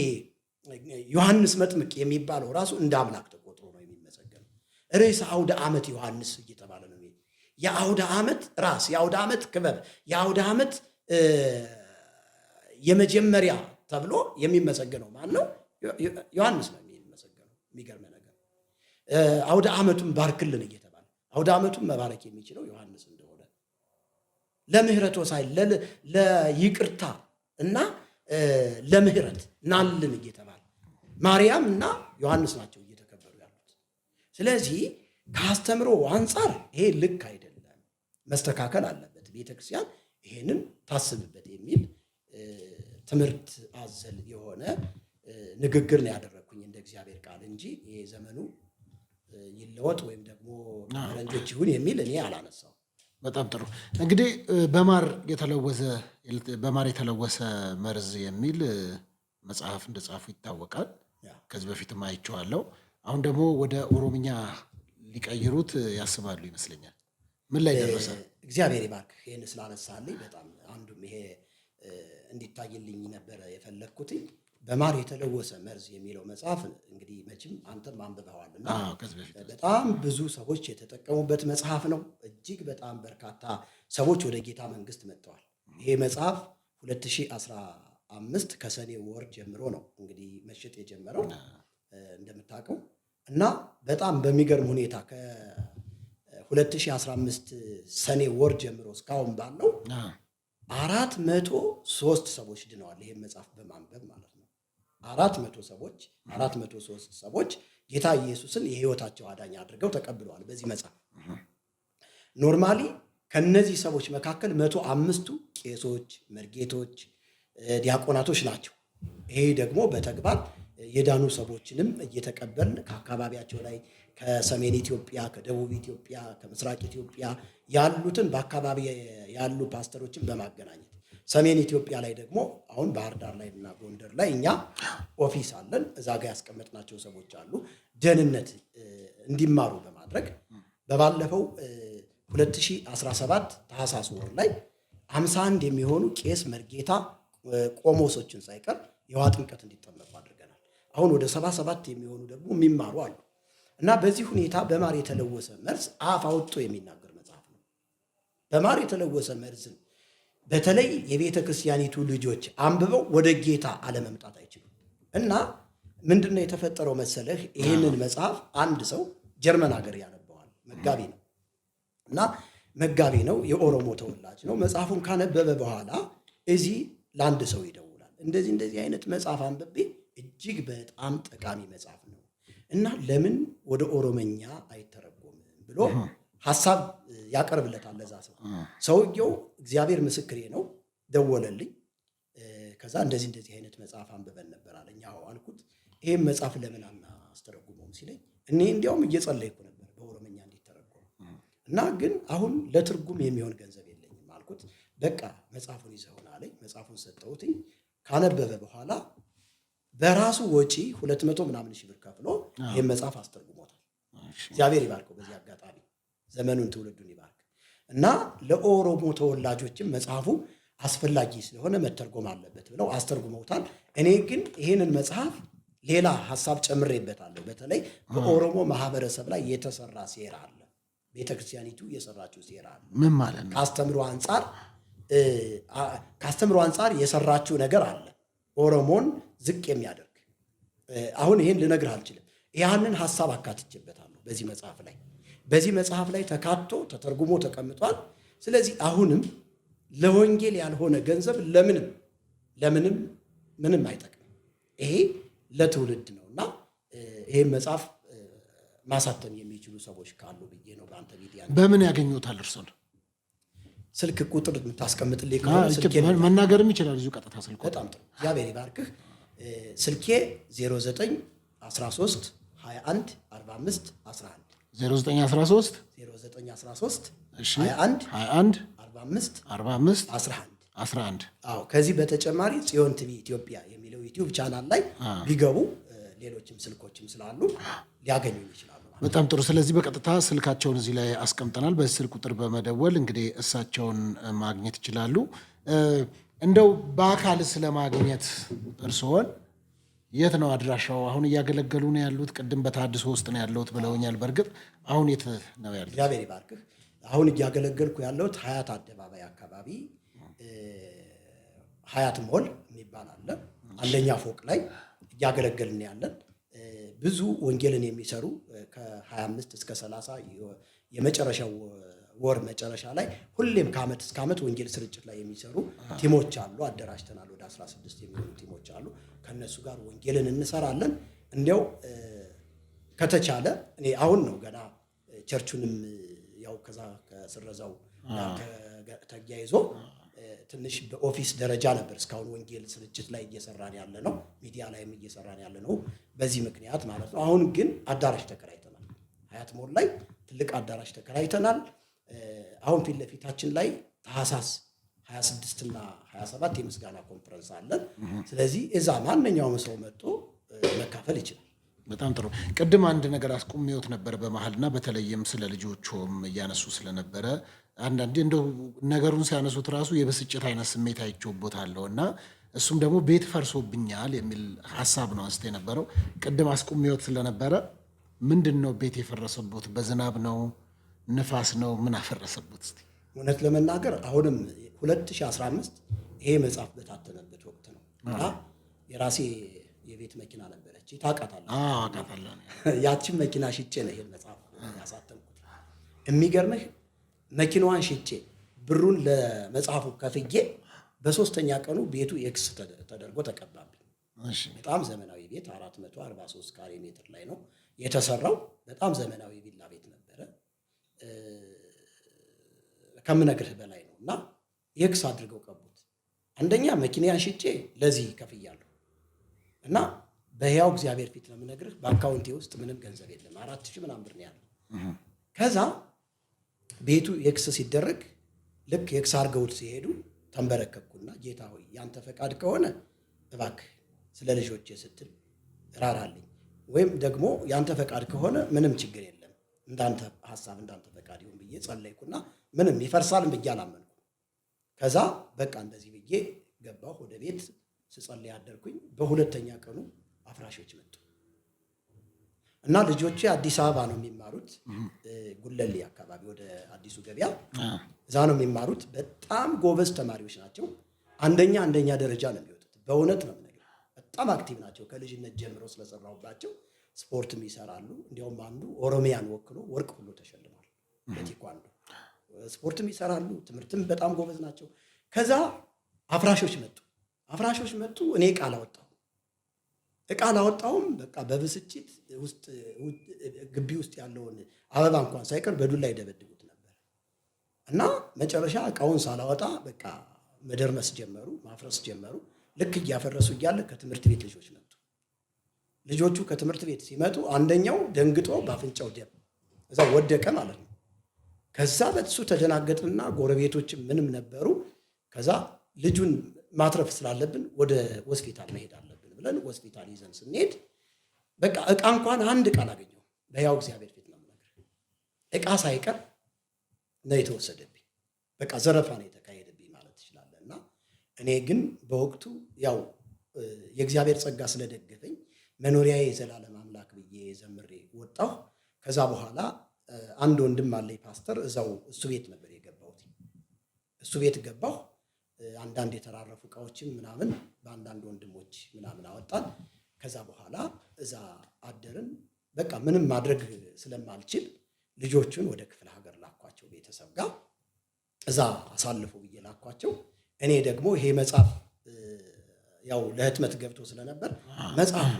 Speaker 2: ዮሐንስ መጥምቅ የሚባለው ራሱ እንደ አምላክ ተቆጥሮ ነው የሚመሰገነው። ርዕሰ አውደ ዓመት ዮሐንስ እየተባለ ነው። የአውደ ዓመት ራስ፣ የአውደ ዓመት ክበብ፣ የአውደ ዓመት የመጀመሪያ ተብሎ የሚመሰገነው ማን ነው? ዮሐንስ ነው የሚመሰገነው። የሚገርም ነገር አውደ ዓመቱን ባርክልን እየተባለ አውደ ዓመቱን መባረክ የሚችለው ዮሐንስ እንደሆነ ለምህረት ወሳይ ለይቅርታ እና ለምህረት ናልን እየተባለ ማርያም እና ዮሐንስ ናቸው እየተከበሩ ያሉት። ስለዚህ ከአስተምሮ አንጻር ይሄ ልክ አይደለም፣ መስተካከል አለበት። ቤተክርስቲያን ይሄንን ታስብበት የሚል ትምህርት አዘል የሆነ ንግግር ነው ያደረግኩኝ እንደ እግዚአብሔር ቃል እንጂ ይሄ ዘመኑ ይለወጥ ወይም ደግሞ ፈረንጆች ይሁን የሚል እኔ አላነሳው።
Speaker 1: በጣም ጥሩ። እንግዲህ በማር የተለወሰ መርዝ የሚል መጽሐፍ እንደጻፉ ይታወቃል። ከዚህ በፊትም አይቼዋለሁ። አሁን ደግሞ ወደ ኦሮምኛ ሊቀይሩት ያስባሉ ይመስለኛል። ምን ላይ ደረሰ?
Speaker 2: እግዚአብሔር ይባርክ። ይህን ስላነሳልኝ በጣም አንዱም ይሄ እንዲታይልኝ ነበረ የፈለግኩት። በማር የተለወሰ መርዝ የሚለው መጽሐፍ እንግዲህ መቼም አንተም አንብበዋልና በጣም ብዙ ሰዎች የተጠቀሙበት መጽሐፍ ነው። እጅግ በጣም በርካታ ሰዎች ወደ ጌታ መንግስት መጥተዋል። ይሄ መጽሐፍ 2015 ከሰኔ ወር ጀምሮ ነው እንግዲህ መሸጥ የጀመረው እንደምታውቀው እና በጣም በሚገርም ሁኔታ ከ2015 ሰኔ ወር ጀምሮ እስካሁን ባለው 403 ሰዎች ድነዋል። ይሄን መጽሐፍ በማንበብ ማለት ነው። 403 ሰዎች ጌታ ኢየሱስን የህይወታቸው አዳኝ አድርገው ተቀብለዋል በዚህ መጽሐፍ። ኖርማሊ ከነዚህ ሰዎች መካከል 105ቱ ቄሶች፣ መርጌቶች፣ ዲያቆናቶች ናቸው። ይሄ ደግሞ በተግባር የዳኑ ሰዎችንም እየተቀበልን ከአካባቢያቸው ላይ ከሰሜን ኢትዮጵያ፣ ከደቡብ ኢትዮጵያ፣ ከምስራቅ ኢትዮጵያ ያሉትን በአካባቢ ያሉ ፓስተሮችን በማገናኘት ሰሜን ኢትዮጵያ ላይ ደግሞ አሁን ባህር ዳር ላይ እና ጎንደር ላይ እኛ ኦፊስ አለን። እዛ ጋር ያስቀመጥናቸው ሰዎች አሉ። ደህንነት እንዲማሩ በማድረግ በባለፈው 2017 ታህሳስ ወር ላይ 51 የሚሆኑ ቄስ፣ መርጌታ፣ ቆሞሶችን ሳይቀር የውሃ ጥምቀት እንዲጠመቁ አድርገናል። አሁን ወደ 77 የሚሆኑ ደግሞ የሚማሩ አሉ እና በዚህ ሁኔታ በማር የተለወሰ መርዝ አፍ አውጥቶ የሚናገር መጽሐፍ ነው። በማር የተለወሰ መርዝን በተለይ የቤተ ክርስቲያኒቱ ልጆች አንብበው ወደ ጌታ አለመምጣት አይችሉም። እና ምንድነው የተፈጠረው መሰለህ? ይህንን መጽሐፍ አንድ ሰው ጀርመን ሀገር ያነበዋል። መጋቢ ነው እና መጋቢ ነው፣ የኦሮሞ ተወላጅ ነው። መጽሐፉን ካነበበ በኋላ እዚህ ለአንድ ሰው ይደውላል። እንደዚህ አይነት መጽሐፍ አንብቤ እጅግ በጣም ጠቃሚ መጽሐፍ ነው እና ለምን ወደ ኦሮመኛ አይተረጎምም ብሎ ሀሳብ ያቀርብለታል ለዛ ሰው። ሰውየው እግዚአብሔር ምስክሬ ነው ደወለልኝ። ከዛ እንደዚህ አይነት መጽሐፍ አንብበን ነበር አለኝ። አዎ አልኩት። ይሄን መጽሐፍ ለምን አናስተረጉመውም ሲለኝ እኔ እንዲያውም እየጸለይኩ ነበር በኦሮመኛ እንዲተረጎም እና ግን አሁን ለትርጉም የሚሆን ገንዘብ የለኝም አልኩት። በቃ መጽሐፉን ይዘውና አለኝ። መጽሐፉን ሰጠሁት። ካነበበ በኋላ በራሱ ወጪ 200 ምናምን ሺህ ብር ከፍሎ ይሄን መጽሐፍ አስተርጉሞታል። እግዚአብሔር ይባርከው። በዚህ አጋጣሚ ዘመኑን ትውልዱን ይባርክ እና ለኦሮሞ ተወላጆችም መጽሐፉ አስፈላጊ ስለሆነ መተርጎም አለበት ብለው አስተርጉመውታል። እኔ ግን ይህንን መጽሐፍ ሌላ ሀሳብ ጨምሬበታለሁ። በተለይ በኦሮሞ ማህበረሰብ ላይ የተሰራ ሴራ አለ። ቤተክርስቲያኒቱ የሰራችው ሴራ አለ።
Speaker 1: ምን ማለት ነው?
Speaker 2: ከአስተምሮ አንጻር የሰራችው ነገር አለ፣ ኦሮሞን ዝቅ የሚያደርግ። አሁን ይህን ልነግርህ አልችልም። ያንን ሀሳብ አካትቼበታለሁ በዚህ መጽሐፍ ላይ ተካቶ ተተርጉሞ ተቀምጧል። ስለዚህ አሁንም ለወንጌል ያልሆነ ገንዘብ ለምንም ምንም አይጠቅም። ይሄ ለትውልድ ነውና ይሄን መጽሐፍ ማሳተም የሚችሉ ሰዎች ካሉ ብዬ ነው በአንተ ሚዲያ።
Speaker 1: በምን ያገኙታል? እርሶን
Speaker 2: ስልክ ቁጥር የምታስቀምጥልኝ
Speaker 1: መናገርም ይችላል እዚሁ ቀጥታ ስልክ።
Speaker 2: በጣም ጥሩ፣ እግዚአብሔር ይባርክህ። ስልኬ 0913 21 45 11
Speaker 1: 0913
Speaker 2: 21 21 45 11 አዎ። ከዚህ በተጨማሪ ጽዮን ቲቪ ኢትዮጵያ የሚለው ዩቲዩብ ቻናል ላይ ቢገቡ ሌሎችም ስልኮችም ስላሉ ሊያገኙኝ ይችላሉ።
Speaker 1: በጣም ጥሩ። ስለዚህ በቀጥታ ስልካቸውን እዚህ ላይ አስቀምጠናል። በዚህ ስልክ ቁጥር በመደወል እንግዲህ እሳቸውን ማግኘት ይችላሉ። እንደው በአካል ስለማግኘት እርስዎን የት ነው አድራሻው? አሁን እያገለገሉ ነው ያሉት? ቅድም በተሐድሶ ውስጥ ነው ያለሁት ብለውኛል። በእርግጥ አሁን የት ነው ያሉት?
Speaker 2: እግዚአብሔር ይባርክህ። አሁን እያገለገልኩ ያለሁት ሀያት አደባባይ አካባቢ ሀያት ሞል የሚባል አለ፣ አንደኛ ፎቅ ላይ እያገለገልን ያለን። ብዙ ወንጌልን የሚሰሩ ከ25 እስከ 30 የመጨረሻው ወር መጨረሻ ላይ ሁሌም ከዓመት እስከ ዓመት ወንጌል ስርጭት ላይ የሚሰሩ ቲሞች አሉ። አደራጅተናል። ወደ 16 የሚሆኑ ቲሞች አሉ። ከነሱ ጋር ወንጌልን እንሰራለን። እንዲያው ከተቻለ እኔ አሁን ነው ገና ቸርቹንም ያው ከዛ ከስረዛው ተያይዞ ትንሽ በኦፊስ ደረጃ ነበር እስካሁን ወንጌል ስርጭት ላይ እየሰራን ያለ ነው። ሚዲያ ላይም እየሰራን ያለ ነው በዚህ ምክንያት ማለት ነው። አሁን ግን አዳራሽ ተከራይተናል። ሀያት ሞል ላይ ትልቅ አዳራሽ ተከራይተናል። አሁን ፊት ለፊታችን ላይ ታህሳስ 26 እና 27 የምስጋና ኮንፈረንስ አለን። ስለዚህ እዛ ማንኛውም ሰው መጥቶ መካፈል ይችላል።
Speaker 1: በጣም ጥሩ። ቅድም አንድ ነገር አስቆሚዎት ነበር በመሀልና በተለይም ስለ ልጆቹም እያነሱ ስለነበረ አንዳንዴ እንደው ነገሩን ሲያነሱት ራሱ የብስጭት አይነት ስሜት አይቼውቦታለሁ እና እሱም ደግሞ ቤት ፈርሶብኛል የሚል ሀሳብ ነው አንስቶ የነበረው። ቅድም አስቆሚዎት ስለነበረ ምንድን ነው ቤት የፈረሰቦት? በዝናብ ነው? ንፋስ ነው? ምን አፈረሰቦት? እስቲ
Speaker 2: እውነት ለመናገር አሁንም 2015 ይሄ መጽሐፍ በታተነበት ወቅት ነው እና የራሴ የቤት መኪና ነበረች። ታውቃታለህ?
Speaker 1: አውቃታለሁ።
Speaker 2: ያቺን መኪና ሽጬ ነው ይሄን መጽሐፍ ያሳተምኩት። የሚገርምህ መኪናዋን ሽጬ ብሩን ለመጽሐፉ ከፍዬ በሶስተኛ ቀኑ ቤቱ ኤክስ ተደርጎ ተቀባብኝ። በጣም ዘመናዊ ቤት 443 ካሬ ሜትር ላይ ነው የተሰራው። በጣም ዘመናዊ ቪላ ቤት ነበረ። ከምነግርህ በላይ ነው እና ኤክስ አድርገው ቀቡት። አንደኛ መኪናያን ሽጬ ለዚህ ከፍያለሁ እና በሕያው እግዚአብሔር ፊት ነው የምነግርህ፣ በአካውንቴ ውስጥ ምንም ገንዘብ የለም። 4000 ምናምን ብር ነው ያለው። ከዛ ቤቱ ኤክስ ሲደረግ ልክ ኤክስ አድርገውት ሲሄዱ ተንበረከኩና ጌታ ሆይ ያንተ ፈቃድ ከሆነ እባክህ ስለ ልጆቼ ስትል ራራልኝ፣ ወይም ደግሞ ያንተ ፈቃድ ከሆነ ምንም ችግር የለም እንዳንተ ሐሳብ እንዳንተ ፈቃድ ይሁን ብዬ ጸለይኩና ምንም ይፈርሳል ብዬ አላመንኩ። ከዛ በቃ እንደዚህ ብዬ ገባሁ ወደ ቤት ስጸልይ አደርኩኝ። በሁለተኛ ቀኑ አፍራሾች መጡ እና ልጆቼ አዲስ አበባ ነው የሚማሩት፣ ጉለሌ አካባቢ ወደ አዲሱ ገበያ እዛ ነው የሚማሩት። በጣም ጎበዝ ተማሪዎች ናቸው። አንደኛ ደረጃ ነው የሚወጡት። በእውነት ነው የምነግርህ፣ በጣም አክቲቭ ናቸው። ከልጅነት ጀምሮ ስለሰራሁባቸው ስፖርትም ይሰራሉ። እንዲያውም አንዱ ኦሮሚያን ወክሎ ወርቅ ሁሉ ተሸልሟል በቴኳንዶ። ስፖርትም ይሰራሉ፣ ትምህርትም በጣም ጎበዝ ናቸው። ከዛ አፍራሾች መጡ። እኔ እቃ አላወጣሁም። በቃ በብስጭት ውስጥ ግቢ ውስጥ ያለውን አበባ እንኳን ሳይቀር በዱላ ይደበድቡት ነበር እና መጨረሻ እቃውን ሳላወጣ በቃ መደርመስ ጀመሩ፣ ማፍረስ ጀመሩ። ልክ እያፈረሱ እያለ ከትምህርት ቤት ልጆች መጡ። ልጆቹ ከትምህርት ቤት ሲመጡ አንደኛው ደንግጦ በአፍንጫው ደም እዛ ወደቀ ማለት ነው። ከዛ በሱ ተደናገጥና ጎረቤቶችም ምንም ነበሩ። ከዛ ልጁን ማትረፍ ስላለብን ወደ ሆስፒታል መሄድ አለብን ብለን ሆስፒታል ይዘን ስንሄድ በቃ እቃ እንኳን አንድ እቃ አላገኘሁም። በሕያው እግዚአብሔር ፊት ነው የምነግርህ፣ እቃ ሳይቀር ነው የተወሰደብኝ። በቃ ዘረፋ ነው የተካሄደብኝ ማለት ትችላለህ። እና እኔ ግን በወቅቱ ያው የእግዚአብሔር ጸጋ ስለደገፈኝ መኖሪያዬ የዘላለም አምላክ ብዬ ዘምሬ ወጣሁ። ከዛ በኋላ አንድ ወንድም አለኝ ፓስተር፣ እዛው እሱ ቤት ነበር የገባሁት። እሱ ቤት ገባሁ። አንዳንድ የተራረፉ እቃዎችን ምናምን በአንዳንድ ወንድሞች ምናምን አወጣን። ከዛ በኋላ እዛ አደርን። በቃ ምንም ማድረግ ስለማልችል ልጆቹን ወደ ክፍለ ሀገር ላኳቸው፣ ቤተሰብ ጋር እዛ አሳልፎ ብዬ ላኳቸው። እኔ ደግሞ ይሄ መጽሐፍ ያው ለህትመት ገብቶ ስለነበር መጽሐፉ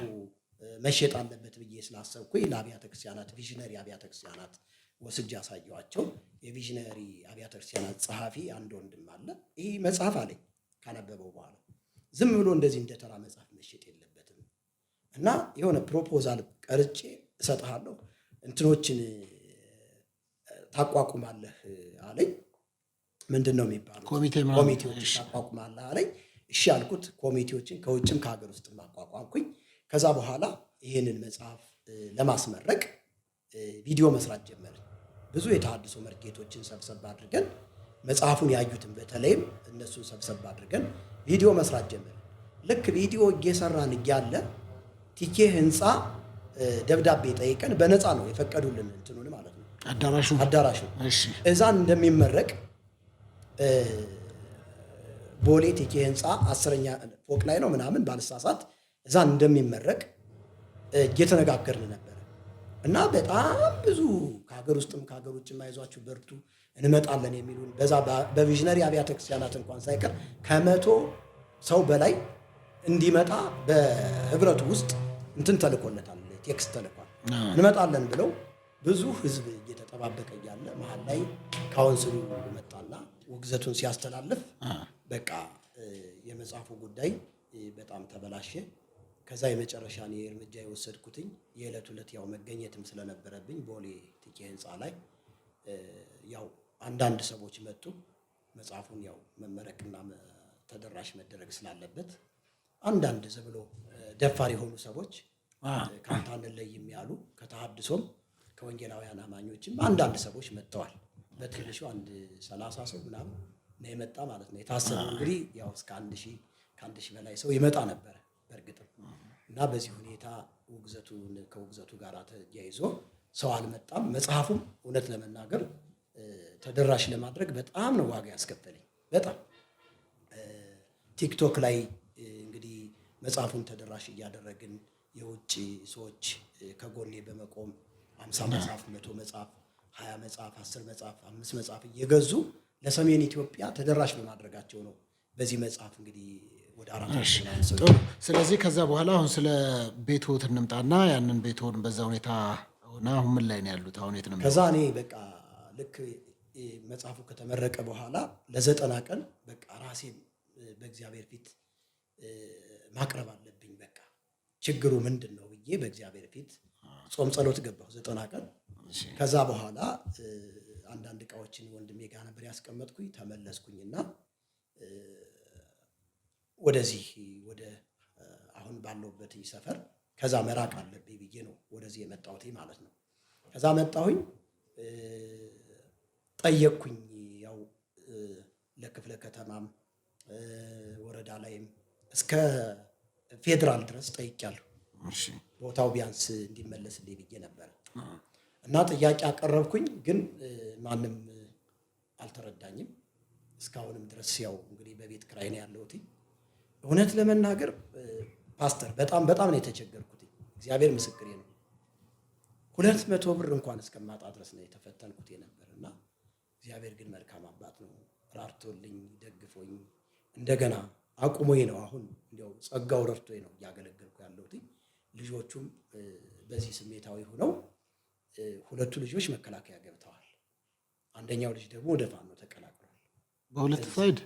Speaker 2: መሸጥ አለበት ብዬ ስላሰብኩኝ ለአብያተ ክርስቲያናት ቪዥነሪ አብያተ ክርስቲያናት ወስጄ አሳየኋቸው። የቪዥነሪ አብያተ ክርስቲያናት ጸሐፊ አንድ ወንድም አለ። ይህ መጽሐፍ አለኝ ካነበበው በኋላ ዝም ብሎ እንደዚህ እንደተራ መጽሐፍ መሸጥ የለበትም እና የሆነ ፕሮፖዛል ቀርጬ እሰጥሃለሁ፣ እንትኖችን ታቋቁማለህ አለኝ። ምንድን ነው የሚባሉት ኮሚቴዎች ታቋቁማለህ አለኝ። እሺ አልኩት። ኮሚቴዎችን ከውጭም ከሀገር ውስጥ ማቋቋምኩኝ። ከዛ በኋላ ይህንን መጽሐፍ ለማስመረቅ ቪዲዮ መስራት ጀመርን። ብዙ የተሐድሶ መርጌቶችን ሰብሰብ አድርገን መጽሐፉን ያዩትን በተለይም እነሱን ሰብሰብ አድርገን ቪዲዮ መስራት ጀመርን። ልክ ቪዲዮ እየሰራን እያለ ቲኬ ህንፃ ደብዳቤ ጠይቀን በነፃ ነው የፈቀዱልን እንትኑን ማለት ነው አዳራሹ እዛን እንደሚመረቅ ቦሌ ቲኬ ህንፃ 10ኛ ፎቅ ላይ ነው ምናምን ባልሳሳት እዛን እንደሚመረቅ እየተነጋገርን ነበር። እና በጣም ብዙ ከሀገር ውስጥም ከሀገር ውጭም አይዟችሁ በርቱ እንመጣለን የሚሉን በዛ በቪዥነሪ አብያተ ክርስቲያናት እንኳን ሳይቀር 100 ሰው በላይ እንዲመጣ በህብረቱ ውስጥ እንትን ተልኮለታል፣ ቴክስት ተልኳል። እንመጣለን ብለው ብዙ ህዝብ እየተጠባበቀ እያለ መሀል ላይ ካውንስሉ መጣና ውግዘቱን ሲያስተላልፍ በቃ የመጽሐፉ ጉዳይ በጣም ተበላሸ። ከዛ የመጨረሻ እኔ እርምጃ የወሰድኩትኝ የዕለት ዕለት ያው መገኘትም ስለነበረብኝ ቦሌ ቲኬ ህንፃ ላይ ያው አንዳንድ ሰዎች መጡ። መጽሐፉን ያው መመረቅና ተደራሽ መደረግ ስላለበት አንዳንድ ዝም ብሎ ደፋር የሆኑ ሰዎች ከአንተ አንለይም ያሉ ከተሐድሶም ከወንጌላውያን አማኞችም አንዳንድ ሰዎች መጥተዋል። በትንሹ አንድ 30 ሰው ምናምን ነው የመጣ ማለት ነው። የታሰበው እንግዲህ ያው እስከ 1000 በላይ ሰው ይመጣ ነበረ በእርግጥም። እና በዚህ ሁኔታ ከውግዘቱ ጋር ተያይዞ ሰው አልመጣም። መጽሐፉም እውነት ለመናገር ተደራሽ ለማድረግ በጣም ነው ዋጋ ያስከፈለኝ። በጣም ቲክቶክ ላይ እንግዲህ መጽሐፉን ተደራሽ እያደረግን የውጭ ሰዎች ከጎኔ በመቆም 50 መጽሐፍ፣ 100 መጽሐፍ፣ 20 መጽሐፍ፣ 10 መጽሐፍ፣ 5 መጽሐፍ እየገዙ ለሰሜን ኢትዮጵያ ተደራሽ በማድረጋቸው ነው በዚህ መጽሐፍ እንግዲህ ወደ 4 ሰው።
Speaker 1: ስለዚህ ከዛ በኋላ አሁን ስለ ቤትዎት እንምጣና ያንን ቤትዎን በዛ ሁኔታ ሆነ አሁን ምን ላይ ነው ያሉት? አሁን የት ነው?
Speaker 2: ከዛ እኔ በቃ ልክ መጽሐፉ ከተመረቀ በኋላ ለ90 ቀን በቃ ራሴን በእግዚአብሔር ፊት ማቅረብ አለብኝ። በቃ ችግሩ ምንድን ነው ብዬ በእግዚአብሔር ፊት ጾም ጸሎት ገባሁ 90 ቀን። ከዛ በኋላ አንዳንድ እቃዎችን ወንድሜ ጋር ነበር ያስቀመጥኩኝ። ተመለስኩኝና ወደዚህ ወደ አሁን ባለሁበት ሰፈር ከዛ መራቅ አለብኝ ብዬ ነው ወደዚህ የመጣሁት ማለት ነው። ከዛ መጣሁኝ፣ ጠየቅኩኝ። ያው ለክፍለ ከተማም ወረዳ ላይም እስከ ፌዴራል ድረስ ጠይቄያለሁ። ቦታው ቢያንስ እንዲመለስልኝ ብዬ ነበር እና ጥያቄ አቀረብኩኝ። ግን ማንም አልተረዳኝም እስካሁንም ድረስ። ያው እንግዲህ በቤት ኪራይ ነው ያለሁት። እውነት ለመናገር ፓስተር በጣም ነው የተቸገርኩት። እግዚአብሔር ምስክሬ ነው። 200 ብር እንኳን እስከማጣ ድረስ ነው የተፈተንኩት የነበርና እግዚአብሔር ግን መልካም አባት ነው። ራርቶልኝ ደግፎኝ እንደገና አቁሞኝ ነው አሁን እንዲያው ጸጋው ረድቶኝ ነው እያገለገልኩ ያለሁት። ልጆቹም በዚህ ስሜታዊ ሆነው 2 ልጆች መከላከያ ገብተዋል። አንደኛው ልጅ ደግሞ ወደ ፋኖ ተቀላቅሏል።
Speaker 1: በሁለት ሳይድ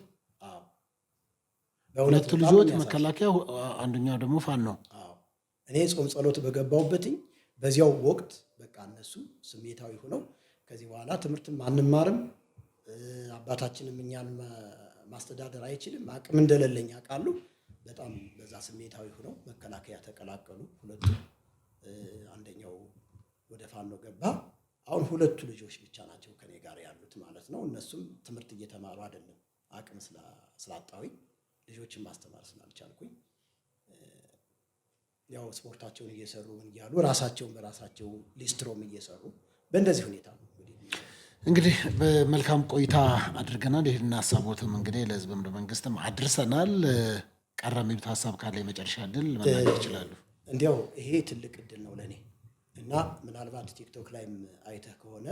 Speaker 1: በሁለት ልጆች መከላከያ፣ አንደኛው ደግሞ ፋኖ።
Speaker 2: እኔ ጾም ጸሎት በገባሁበትኝ በዚያው ወቅት በቃ እነሱ ስሜታዊ ሆነው ከዚህ በኋላ ትምህርትም አንማርም፣ አባታችንም እኛን ማስተዳደር አይችልም፣ አቅም እንደሌለኝ ያውቃሉ። በጣም በዛ ስሜታዊ ሆነው መከላከያ ተቀላቀሉ 2ቱ። አንደኛው ወደ ፋኖ ገባ። አሁን 2 ልጆች ብቻ ናቸው ከኔ ጋር ያሉት ማለት ነው። እነሱም ትምህርት እየተማሩ አይደለም፣ አቅም ስላጣሁኝ ልጆችን ማስተማር ስላልቻልኩኝ ያው ስፖርታቸውን እየሰሩ ምን እያሉ ራሳቸውን በራሳቸው ሊስትሮም እየሰሩ በእንደዚህ ሁኔታ ነው
Speaker 1: እንግዲህ በመልካም ቆይታ አድርገናል። ይህን ሀሳቦትም እንግዲህ ለህዝብም ለመንግስትም አድርሰናል። ቀረ የሚሉት ሀሳብ ካለ የመጨረሻ እድል መናገር ይችላሉ።
Speaker 2: እንዲያው ይሄ ትልቅ እድል ነው ለእኔ እና ምናልባት ቲክቶክ ላይም አይተህ ከሆነ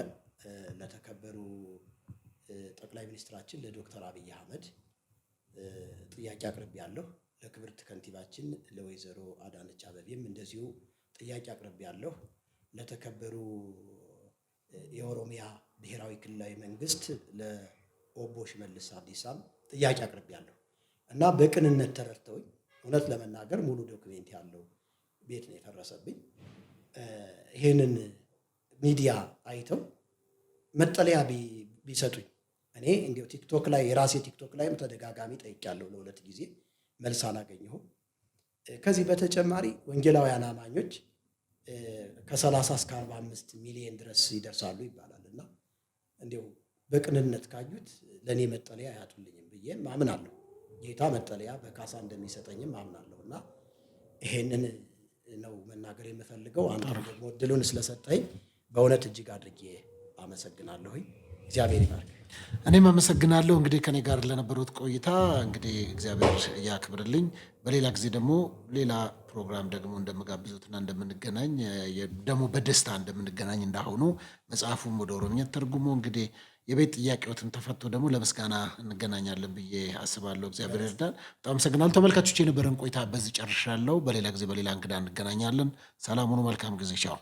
Speaker 2: ለተከበሩ ጠቅላይ ሚኒስትራችን ለዶክተር አብይ አህመድ ጥያቄ አቅርቤያለሁ። ለክብርት ከንቲባችን ለወይዘሮ አዳነች አቤቤም እንደዚሁ ጥያቄ አቅርቤያለሁ። ለተከበሩ የኦሮሚያ ብሔራዊ ክልላዊ መንግስት ለኦቦ ሽመልስ አብዲሳም ጥያቄ አቅርቤያለሁ እና በቅንነት ተረድተውኝ እውነት ለመናገር ሙሉ ዶክሜንት ያለው ቤት ነው የፈረሰብኝ። ይህንን ሚዲያ አይተው መጠለያ ቢሰጡኝ እኔ እንዲያው ቲክቶክ ላይ የራሴ ቲክቶክ ላይም ተደጋጋሚ ጠይቄያለሁ፣ ለ2 ጊዜ መልስ አላገኘሁም። ከዚህ በተጨማሪ ወንጌላውያን አማኞች ከ30 እስከ 45 ሚሊዮን ድረስ ይደርሳሉ ይባላል እና እንዲያው በቅንነት ካዩት ለእኔ መጠለያ አያጡልኝም ብዬም አምናለሁ። ጌታ መጠለያ በካሳ እንደሚሰጠኝም አምናለሁ እና ይሄንን ነው መናገር የምፈልገው። አንተ ደግሞ እድሉን ስለሰጠኝ በእውነት እጅግ አድርጌ አመሰግናለሁኝ። እግዚአብሔር ይባርክ።
Speaker 1: እኔም አመሰግናለሁ። እንግዲህ ከኔ ጋር ለነበሩት ቆይታ እንግዲህ እግዚአብሔር ያክብርልኝ። በሌላ ጊዜ ደግሞ ሌላ ፕሮግራም ደግሞ እንደምጋብዙትና እንደምንገናኝ ደግሞ በደስታ እንደምንገናኝ እንዳሁኑ መጽሐፉም ወደ ኦሮምኛ ተርጉሞ እንግዲህ የቤት ጥያቄዎትን ተፈቶ ደግሞ ለምስጋና እንገናኛለን ብዬ አስባለሁ። እግዚአብሔር ይርዳን። በጣም አመሰግናለሁ። ተመልካቾች የነበረን ቆይታ በዚህ ጨርሻለሁ። በሌላ ጊዜ በሌላ እንግዳ እንገናኛለን። ሰላም ሁኑ። መልካም ጊዜ። ቻው።